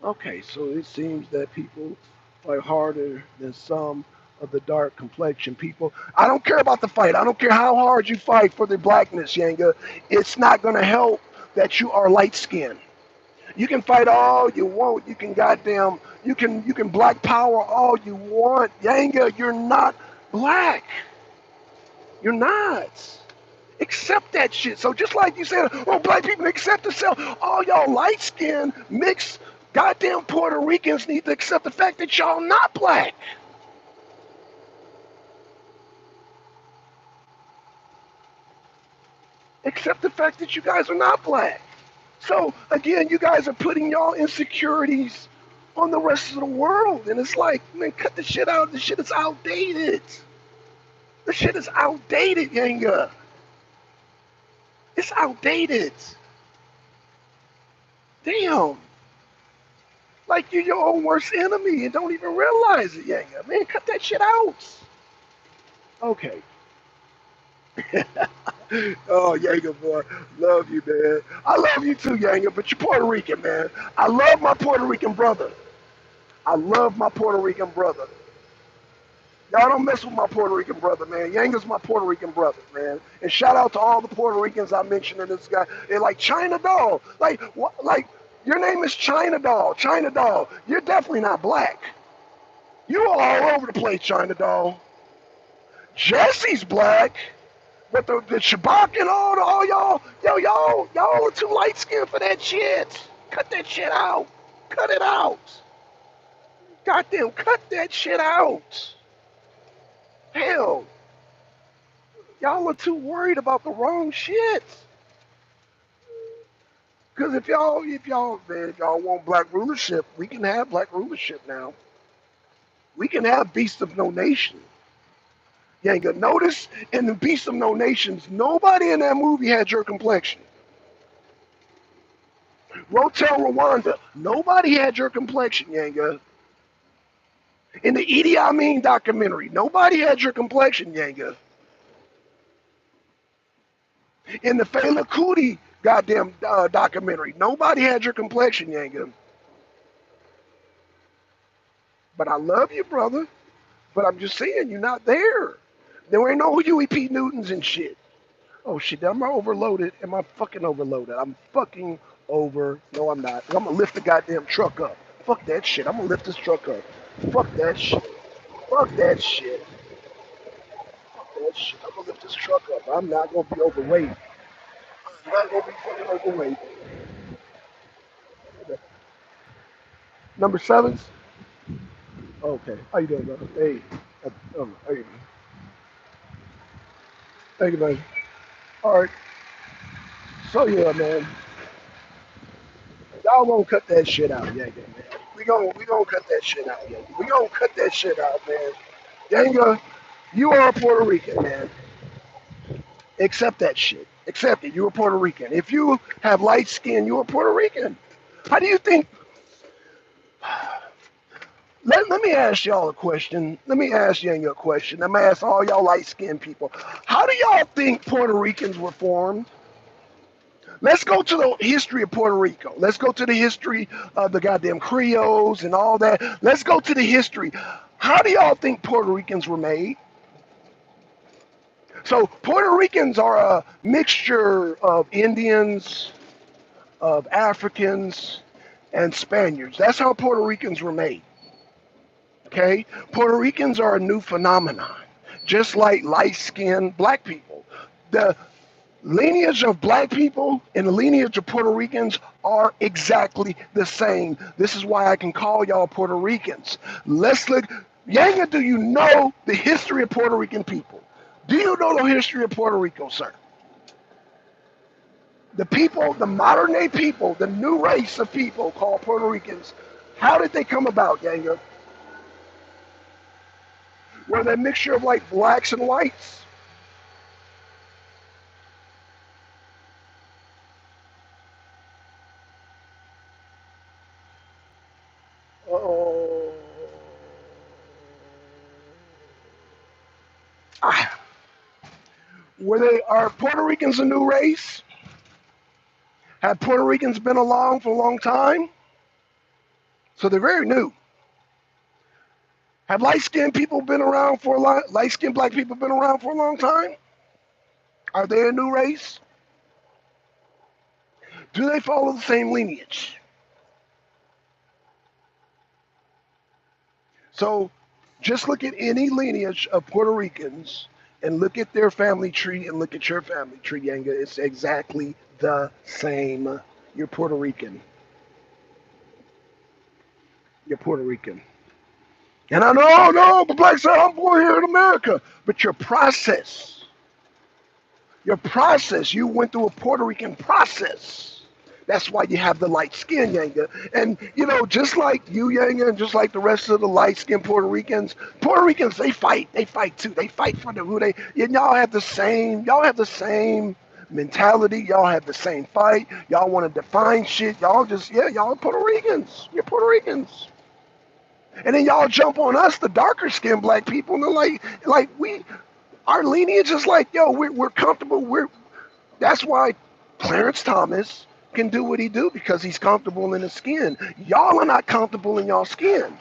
Okay, so it seems that people fight harder than some of the dark complexion people. I don't care about the fight. I don't care how hard you fight for the blackness, Yanga. It's not going to help that you are light skinned. You can fight all you want. You can goddamn, you can black power all you want. Yanga, you're not black. You're not. Accept that shit. So just like you said, oh, black people accept themselves. All y'all light skinned, mixed, goddamn Puerto Ricans need to accept the fact that y'all not black. Accept the fact that you guys are not black. So again, you guys are putting y'all insecurities on the rest of the world. And it's like, man, cut the shit out. The shit is outdated. The shit is outdated, Yanga. It's outdated. Damn. Like you're your own worst enemy and don't even realize it, Yanga. Man, cut that shit out. Okay. Oh, Yanga, boy. Love you, man. I love you too, Yanga, but you're Puerto Rican, man. I love my Puerto Rican brother. I love my Puerto Rican brother. Y'all don't mess with my Puerto Rican brother, man. Yanga's my Puerto Rican brother, man. And shout out to all the Puerto Ricans I mentioned in this guy. They're like China Doll. Like, what? Like, your name is China Doll. China Doll. You're definitely not black. You are all over the place, China Doll. Jesse's black. But the Shabak and all y'all, y'all are too light skinned for that shit. Cut that shit out. Cut it out. Goddamn, cut that shit out. Hell, y'all are too worried about the wrong shit. Because if y'all want black rulership, we can have black rulership now. We can have Beast of No Nation. You ain't gonna notice in the Beast of No Nations, nobody in that movie had your complexion. Rotel Rwanda, nobody had your complexion, Yanga. In the Idi Amin documentary, nobody had your complexion, Yanga. In the Fela Kuti goddamn documentary, nobody had your complexion, Yanga. But I love you, brother. But I'm just saying, you're not there. There ain't no Huey P. Newtons and shit. Oh shit, am I overloaded? Am I fucking overloaded? I'm fucking over. No, I'm not. I'm gonna lift the goddamn truck up. Fuck that shit. I'm gonna lift this truck up. Fuck that shit. Fuck that shit. Fuck that shit. I'm gonna lift this truck up. I'm not gonna be overweight. I'm not gonna be fucking overweight. Number sevens? Okay. How you doing, brother? Hey. Hey. Thank you, man. All right. So yeah, man. Y'all gonna cut that shit out, yeah, man. We gonna cut that shit out, yeah. We gonna cut that shit out, man. Yanga, you are a Puerto Rican, man. Accept that shit. Accept it. You're a Puerto Rican. If you have light skin, you're a Puerto Rican. How do you think? Let me ask y'all a question. Let me ask Yanga a question. I'm gonna ask all y'all light skinned people. How do y'all think Puerto Ricans were formed? Let's go to the history of Puerto Rico. Let's go to the history of the goddamn Creoles and all that. Let's go to the history. How do y'all think Puerto Ricans were made? So Puerto Ricans are a mixture of Indians, of Africans, and Spaniards. That's how Puerto Ricans were made. Okay? Puerto Ricans are a new phenomenon, just like light-skinned black people. The lineage of black people and the lineage of Puerto Ricans are exactly the same. This is why I can call y'all Puerto Ricans. Let's look. Yanga, do you know the history of Puerto Rican people? Do you know the history of Puerto Rico, sir? The people, the modern day people, the new race of people called Puerto Ricans, how did they come about, Yanga? Were they a mixture of like blacks and whites? Oh, ah. Are Puerto Ricans a new race? Have Puerto Ricans been along for a long time? So they're very new. Have light-skinned people been around for a lot? Light-skinned black people been around for a long time? Are they a new race? Do they follow the same lineage? So just look at any lineage of Puerto Ricans and look at their family tree and look at your family tree, Yanga. It's exactly the same. You're Puerto Rican. You're Puerto Rican. And I know, oh, no, but Black sir, I'm born here in America. But your process, you went through a Puerto Rican process. That's why you have the light skin, Yanga. And, you know, just like you, Yanga, and just like the rest of the light skinned Puerto Ricans, they fight. They fight too. They fight for the who they, and y'all have the same mentality. Y'all have the same fight. Y'all want to define shit. Y'all just, yeah, y'all are Puerto Ricans. You're Puerto Ricans. And then y'all jump on us, the darker skinned black people, and they're our lineage is like, yo, we're comfortable. That's why Clarence Thomas can do what he do because he's comfortable in his skin. Y'all are not comfortable in y'all skin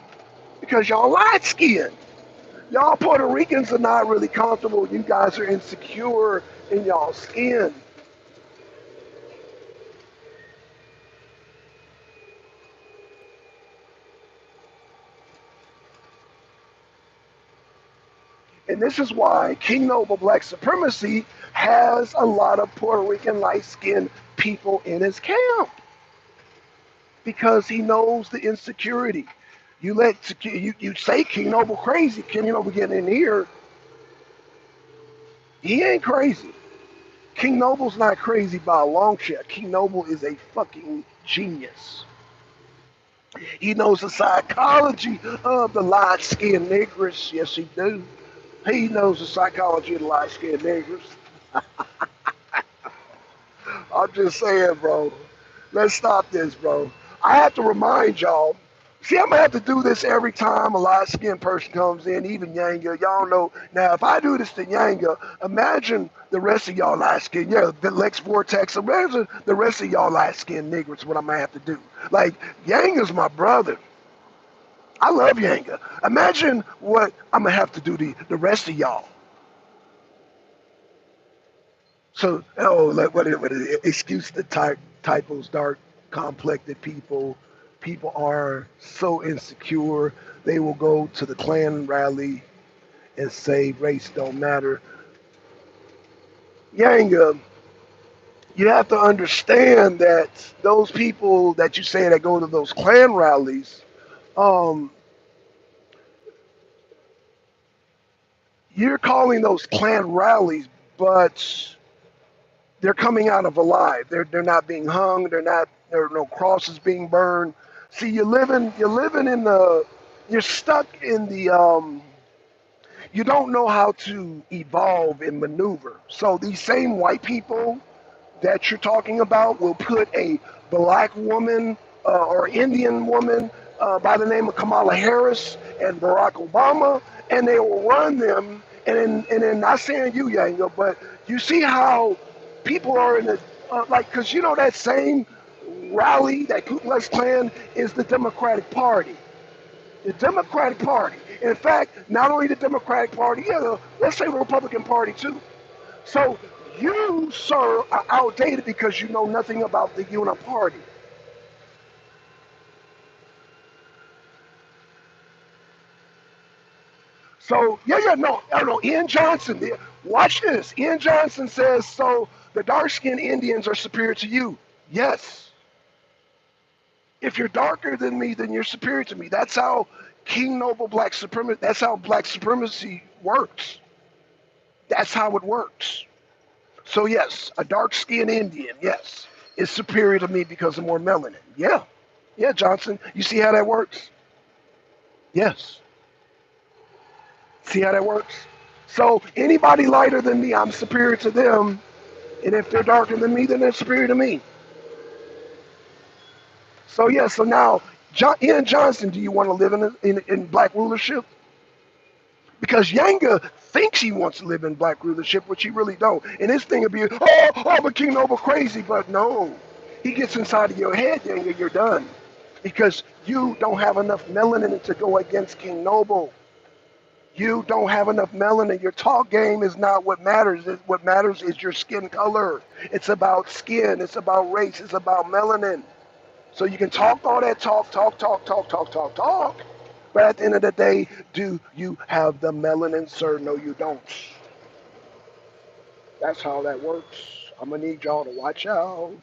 because y'all light skinned. Y'all Puerto Ricans are not really comfortable. You guys are insecure in y'all skin. And this is why King Noble Black Supremacy has a lot of Puerto Rican light skinned people in his camp because he knows the insecurity. You say King Noble crazy. King Noble getting in here. He ain't crazy. King Noble's not crazy by a long shot. King Noble is a fucking genius. He knows the psychology of the light-skinned niggers. Yes, he do. He knows the psychology of the light-skinned niggers. I'm just saying, bro. Let's stop this, bro. I have to remind y'all. See, I'm gonna have to do this every time a light skinned person comes in, even Yanga. Y'all know. Now, if I do this to Yanga, imagine the rest of y'all light skinned. Yeah, the Lex Vortex. Imagine the rest of y'all light skinned niggers. What I'm gonna have to do. Like Yanga's my brother. I love Yanga. Imagine what I'm gonna have to do to the rest of y'all. So, oh, like what is it? Excuse the typos, dark, complected people. People are so insecure. They will go to the Klan rally and say race don't matter. Yanga, you have to understand that those people that you say that go to those Klan rallies, um, you're calling those Klan rallies, but they're coming out of alive. They're not being hung. There are no crosses being burned. See, you're living in the you're stuck in the you don't know how to evolve and maneuver. So these same white people that you're talking about will put a black woman or Indian woman by the name of Kamala Harris and Barack Obama, and they will run them. And then not saying you, Yanga, but you see how people are in the because you know that same rally that Ku Klux Klan is the Democratic Party. The Democratic Party. In fact, not only the Democratic Party, yeah, let's say the Republican Party too. So you, sir, are outdated because you know nothing about the Uniparty. So yeah, no, no. Ian Johnson, watch this. Ian Johnson says so. The dark-skinned Indians are superior to you. Yes. If you're darker than me, then you're superior to me. That's how King Noble Black Supremacy. That's how Black supremacy works. That's how it works. So yes, a dark-skinned Indian, yes, is superior to me because of more melanin. Yeah, yeah, Johnson. You see how that works? Yes. See how that works? So anybody lighter than me, I'm superior to them, and if they're darker than me, then they're superior to me. So yeah. So now, Ian Johnson, do you want to live in black rulership? Because Yanga thinks he wants to live in black rulership, which he really don't. And his thing would be, but King Noble crazy. But no, he gets inside of your head, Yanga, you're done. Because you don't have enough melanin to go against King Noble. You don't have enough melanin. Your talk game is not what matters. What matters is your skin color. It's about skin. It's about race. It's about melanin. So you can talk all that talk. But at the end of the day, do you have the melanin, sir? No, you don't. That's how that works. I'm going to need y'all to watch out.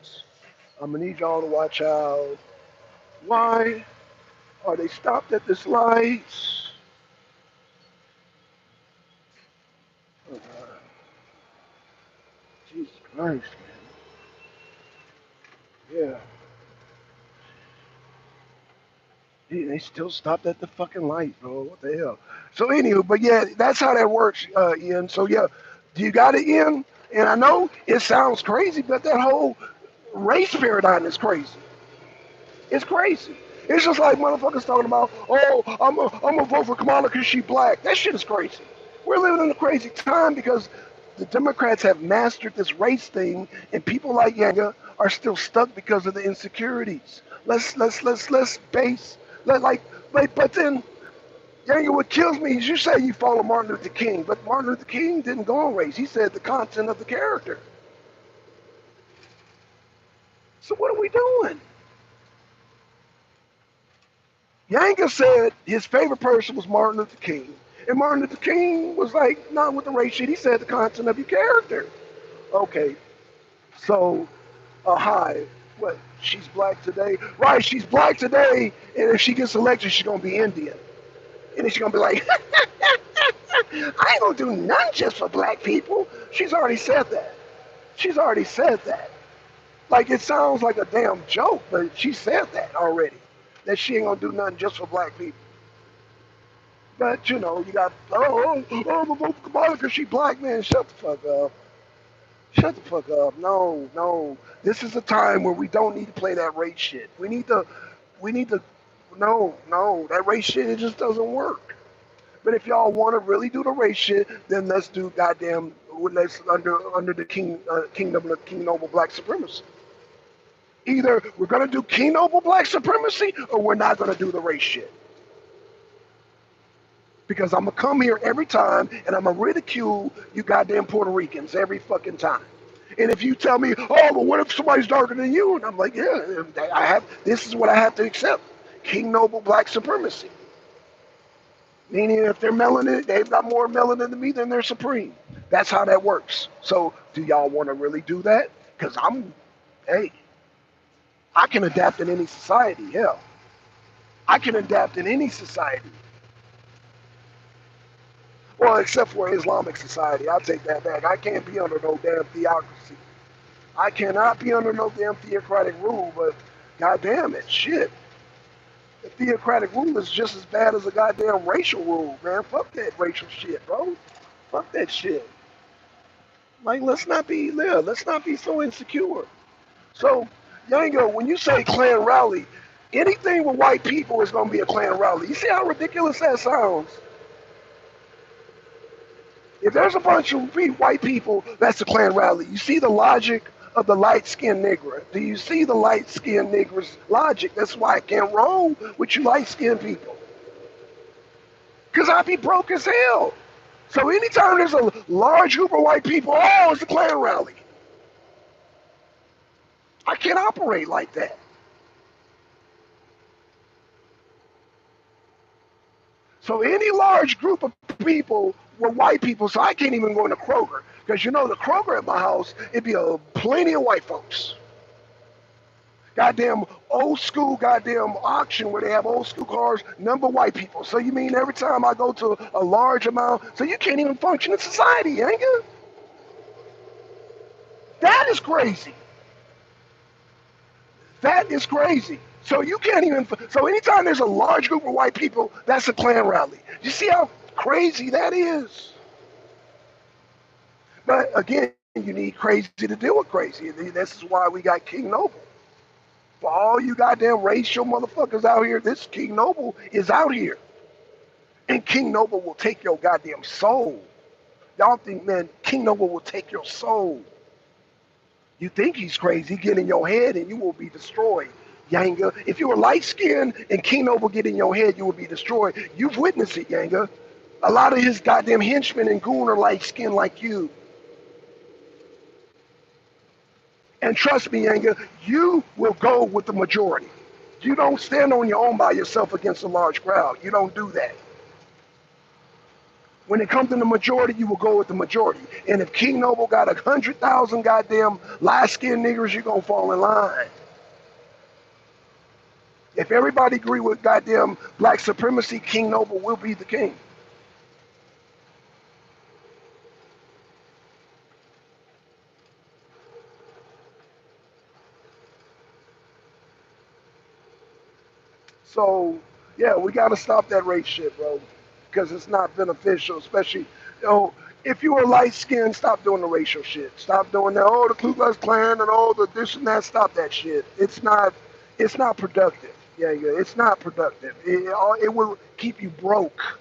I'm going to need y'all to watch out. Why are they stopped at this light? Oh, God. Jesus Christ, man. Yeah. They still stopped at the fucking light, bro. What the hell? So anywho, but yeah, that's how that works, Ian. So yeah, do you got it, Ian? And I know it sounds crazy, but that whole race paradigm is crazy. It's crazy. It's just like motherfuckers talking about, I'm a vote for Kamala because she black. That shit is crazy. We're living in a crazy time because the Democrats have mastered this race thing, and people like Yanga are still stuck because of the insecurities. Let's base but then Yanga, what kills me is you say you follow Martin Luther King, but Martin Luther King didn't go on race. He said the content of the character. So what are we doing? Yanga said his favorite person was Martin Luther King. And Martin Luther King was like, not with the race shit. He said the content of your character. Okay, so, hi. What? She's black today? Right, she's black today. And if she gets elected, she's going to be Indian. And then she's going to be like, I ain't going to do none just for black people. She's already said that. She's already said that. Like, it sounds like a damn joke, but she said that already. That she ain't going to do nothing just for black people. But you know, you got I'm a vote for Kamala because she black, man. Shut the fuck up. Shut the fuck up. No, no. This is a time where we don't need to play that race shit. We need to. No. That race shit, it just doesn't work. But if y'all want to really do the race shit, then let's do goddamn. Let's under the kingdom of King Noble Black Supremacy. Either we're gonna do King Noble Black Supremacy, or we're not gonna do the race shit. Because I'm gonna come here every time and I'm gonna ridicule you goddamn Puerto Ricans every fucking time. And if you tell me, but what if somebody's darker than you? And I'm like, yeah, this is what I have to accept. King Noble Black Supremacy. Meaning if they're melanin, they've got more melanin than me, then they're supreme. That's how that works. So do y'all want to really do that? Because hey, I can adapt in any society, hell. I can adapt in any society. Well, except for Islamic society. I'll take that back. I can't be under no damn theocracy. I cannot be under no damn theocratic rule, but goddamn it, shit. The theocratic rule is just as bad as a goddamn racial rule, man. Fuck that racial shit, bro. Fuck that shit. Like, let's not be so insecure. So, Yanga, when you say Klan rally, anything with white people is gonna be a Klan rally. You see how ridiculous that sounds? If there's a bunch of white people, that's a Klan rally. You see the logic of the light-skinned nigger. Do you see the light-skinned nigger's logic? That's why I can't roll with you light-skinned people. Because I be broke as hell. So anytime there's a large group of white people, it's a Klan rally. I can't operate like that. So any large group of people were white people, so I can't even go into Kroger. Because you know the Kroger at my house, it'd be plenty of white folks. Goddamn old school goddamn auction where they have old school cars, number white people. So you mean every time I go to a large amount, so you can't even function in society, ain't you? That is crazy. That is crazy. So you can't even, so anytime there's a large group of white people, that's a Klan rally. You see how crazy that is? But again, you need crazy to deal with crazy. This is why we got King Noble. For all you goddamn racial motherfuckers out here, this King Noble is out here. And King Noble will take your goddamn soul. Y'all think, man, King Noble will take your soul. You think he's crazy, get in your head and you will be destroyed. Yanga, if you were light skinned and King Noble get in your head, you will be destroyed. You've witnessed it, Yanga. A lot of his goddamn henchmen and goon are light skinned like you. And trust me, Yanga, you will go with the majority. You don't stand on your own by yourself against a large crowd. You don't do that. When it comes to the majority, you will go with the majority. And if King Noble got 100,000 goddamn light-skinned niggers, you're going to fall in line. If everybody agree with goddamn black supremacy, King Noble will be the king. So, yeah, we got to stop that race shit, bro, because it's not beneficial, especially, if you are light-skinned, stop doing the racial shit. Stop doing that, the Ku Klux Klan and the this and that. Stop that shit. It's not productive. Yeah, it's not productive. It will keep you broke.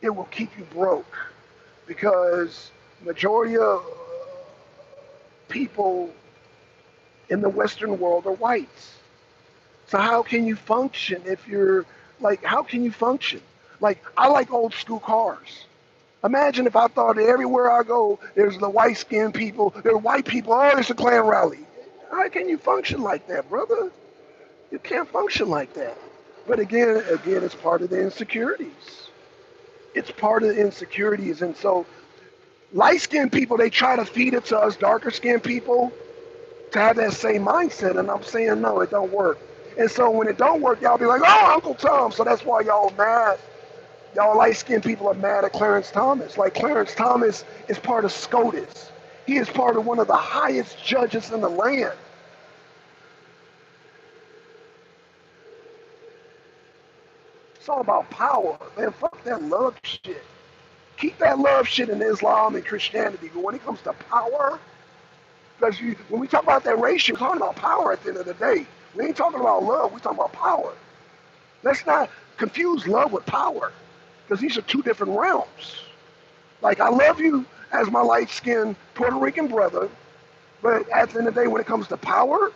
It will keep you broke because majority of people in the Western world are whites. So how can you function if you're like, how can you function? Like, I like old school cars. Imagine if I thought that everywhere I go, there's the white skinned people, there are white people, it's a Klan rally. How can you function like that, brother? You can't function like that. But again, it's part of the insecurities. It's part of the insecurities. And so light skinned people, they try to feed it to us darker skinned people to have that same mindset. And I'm saying, no, it don't work. And so when it don't work, y'all be like, oh, Uncle Tom. So that's why y'all mad. Y'all light-skinned people are mad at Clarence Thomas. Like, Clarence Thomas is part of Scotus. He is part of one of the highest judges in the land. It's all about power, man. Fuck that love shit. Keep that love shit in Islam and Christianity. But when it comes to power, because when we talk about that race, we're talking about power at the end of the day. We ain't talking about love. We're talking about power. Let's not confuse love with power, because these are two different realms. Like, I love you as my light-skinned Puerto Rican brother, but at the end of the day, when it comes to power,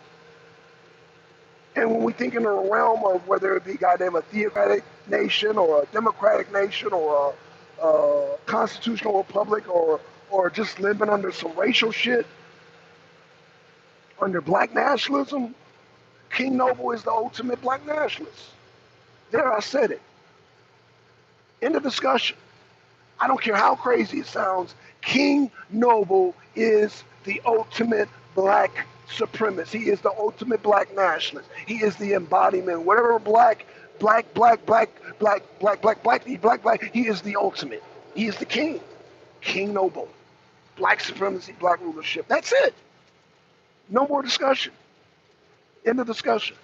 and when we think in the realm of whether it be goddamn a theocratic nation or a democratic nation or a constitutional republic or just living under some racial shit, under black nationalism, King Noble is the ultimate black nationalist. There, I said it. End of discussion. I don't care how crazy it sounds, King Noble is the ultimate black supremacist. He is the ultimate black nationalist. He is the embodiment. Whatever black, he is the ultimate. He is the king. King Noble. Black supremacy, black rulership. That's it. No more discussion. End of discussion.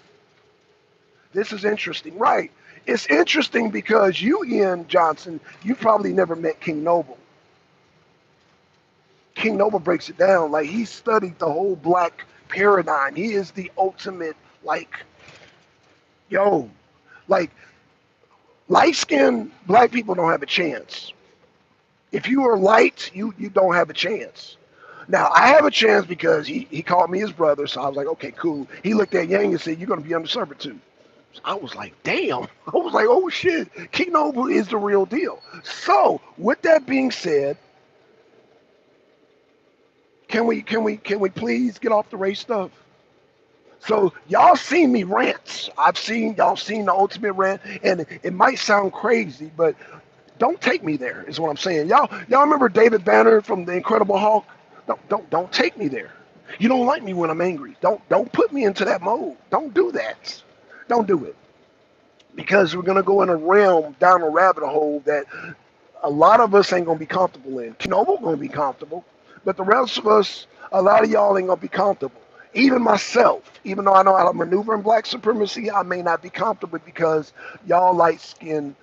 This is interesting. Right. It's interesting because you, Ian Johnson, you probably never met King Noble. King Noble breaks it down. Like, he studied the whole black paradigm. He is the ultimate, like, yo, like, light-skinned black people don't have a chance. If you are light, you don't have a chance. Now, I have a chance because he called me his brother, so I was like, okay, cool. He looked at Yang and said, you're going to be under servitude. I was like, damn. I was like, oh shit, King Noble is the real deal. So, with that being said, can we please get off the race stuff? So y'all seen me rant. Y'all seen the ultimate rant, and it might sound crazy, but don't take me there, is what I'm saying. Y'all remember David Banner from The Incredible Hulk? Don't take me there. You don't like me when I'm angry. Don't put me into that mode. Don't do that. Don't do it. Because we're gonna go in a realm down a rabbit hole that a lot of us ain't gonna be comfortable in. Noble gonna be comfortable, but the rest of us, a lot of y'all ain't gonna be comfortable. Even myself, even though I know how to maneuver in black supremacy, I may not be comfortable because y'all light skinned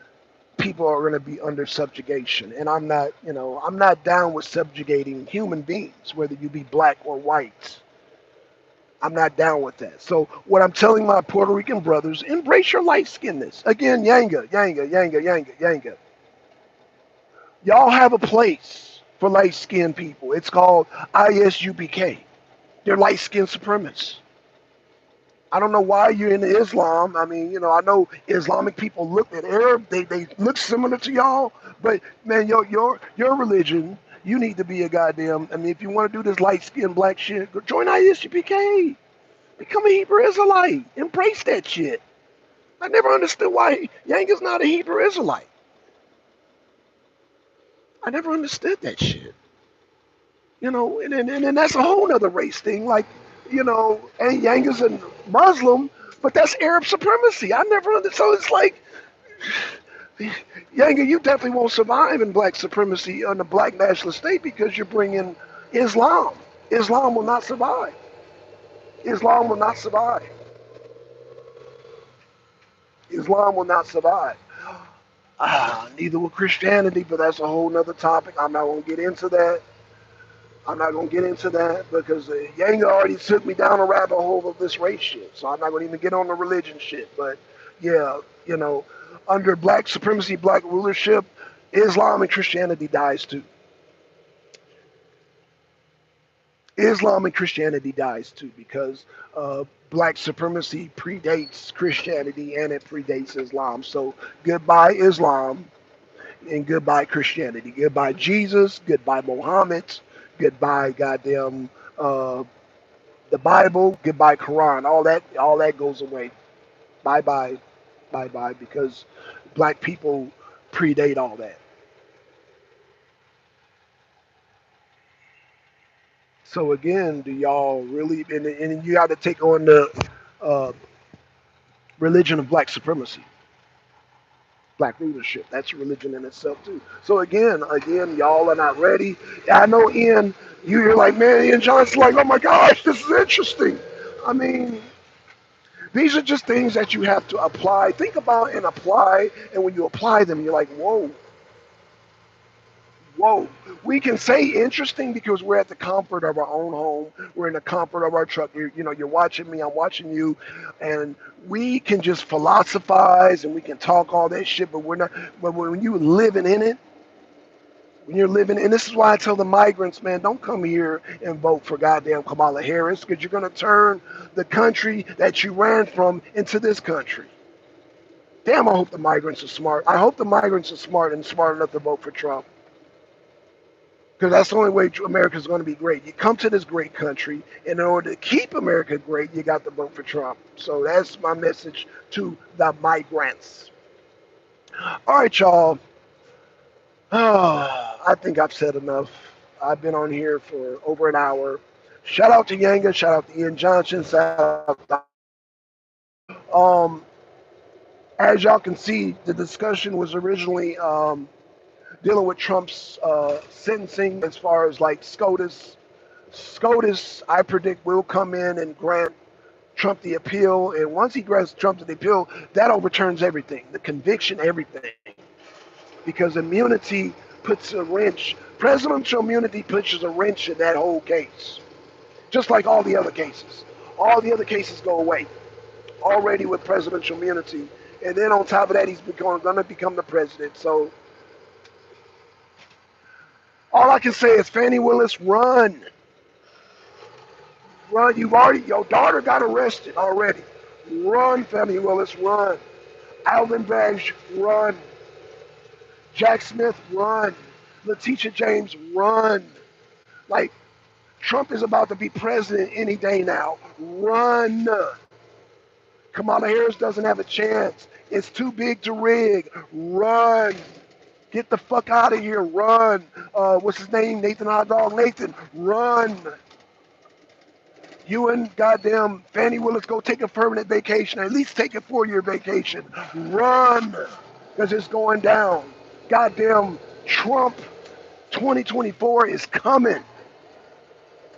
people are gonna be under subjugation. And I'm not, I'm not down with subjugating human beings, whether you be black or white. I'm not down with that. So what I'm telling my Puerto Rican brothers, embrace your light skinnedness. Again, Yanga, Yanga, Yanga, Yanga, Yanga. Y'all have a place for light skinned people. It's called ISUPK. They're light skinned supremacists. I don't know why you're into Islam. I mean, I know Islamic people look at Arab, they look similar to y'all, but man, your religion, you need to be a goddamn, I mean, if you want to do this light skinned black shit, go join ISUPK. Become a Hebrew Israelite. Embrace that shit. I never understood why Yanga's not a Hebrew Israelite. I never understood that shit. And that's a whole other race thing. Like, and Yanga's a Muslim, but that's Arab supremacy. I never understood. So it's like, Yanga, you definitely won't survive in black supremacy on the black nationalist state because you're bringing Islam. Islam will not survive. Islam will not survive. Islam will not survive. Neither will Christianity, but that's a whole nother topic. I'm not going to get into that. I'm not going to get into that because Yanga already took me down a rabbit hole of this race shit. So I'm not going to even get on the religion shit. But yeah, under black supremacy, black rulership, Islam and Christianity dies too. Islam and Christianity dies too because black supremacy predates Christianity and it predates Islam. So goodbye Islam and goodbye Christianity. Goodbye Jesus. Goodbye Mohammed. Goodbye goddamn the Bible. Goodbye Quran. All that goes away. Bye bye. Bye bye. Because black people predate all that. So again, do y'all really? And you got to take on the uh, religion of black supremacy, black leadership. That's a religion in itself too. So again, y'all are not ready. I know Ian. You're like, man, Ian Johnson's like, oh my gosh, this is interesting. I mean, these are just things that you have to apply. Think about and apply, and when you apply them, you're like, whoa, whoa. We can say interesting because we're at the comfort of our own home. We're in the comfort of our truck. You're watching me, I'm watching you, and we can just philosophize and we can talk all that shit, but we're not. But when you living in it, when you're living, and this is why I tell the migrants, man, don't come here and vote for goddamn Kamala Harris because you're gonna turn the country that you ran from into this country. Damn, I hope the migrants are smart. I hope the migrants are smart and smart enough to vote for Trump. Because that's the only way America's going to be great. You come to this great country, and in order to keep America great, you got to vote for Trump. So that's my message to the migrants. All right, y'all. I think I've said enough. I've been on here for over an hour. Shout out to Yanga. Shout out to Ian Johnson. Shout out to as y'all can see, the discussion was originally dealing with Trump's sentencing as far as like Scotus. Scotus, I predict, will come in and grant Trump the appeal. And once he grants Trump the appeal, that overturns everything, the conviction, everything. Because immunity puts a wrench, presidential immunity pushes a wrench in that whole case. Just like all the other cases. All the other cases go away already with presidential immunity. And then on top of that, he's going to become the president. So all I can say is, Fannie Willis, run. Run. Your daughter got arrested already. Run, Fannie Willis, run. Alvin Bragg, run. Jack Smith, run. Letitia James, run. Like, Trump is about to be president any day now. Run. Kamala Harris doesn't have a chance. It's too big to rig. Run. Get the fuck out of here. Run. What's his name? Nathan Hot Dog Nathan. Run. You and goddamn Fannie Willis go take a permanent vacation, at least take a 4-year vacation. Run, because it's going down. Goddamn Trump 2024 is coming.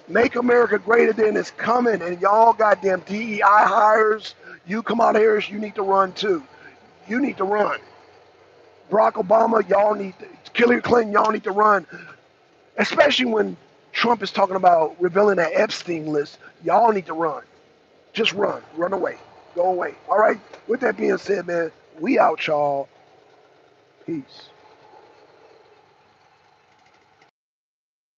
Make America Great Again is coming, and y'all goddamn DEI hires, you come out here, you need to run too. You need to run. Barack Obama, y'all need to, Hillary Clinton, y'all need to run. Especially when Trump is talking about revealing that Epstein list, y'all need to run. Just run. Run away. Go away. All right? With that being said, man, we out, y'all. Peace.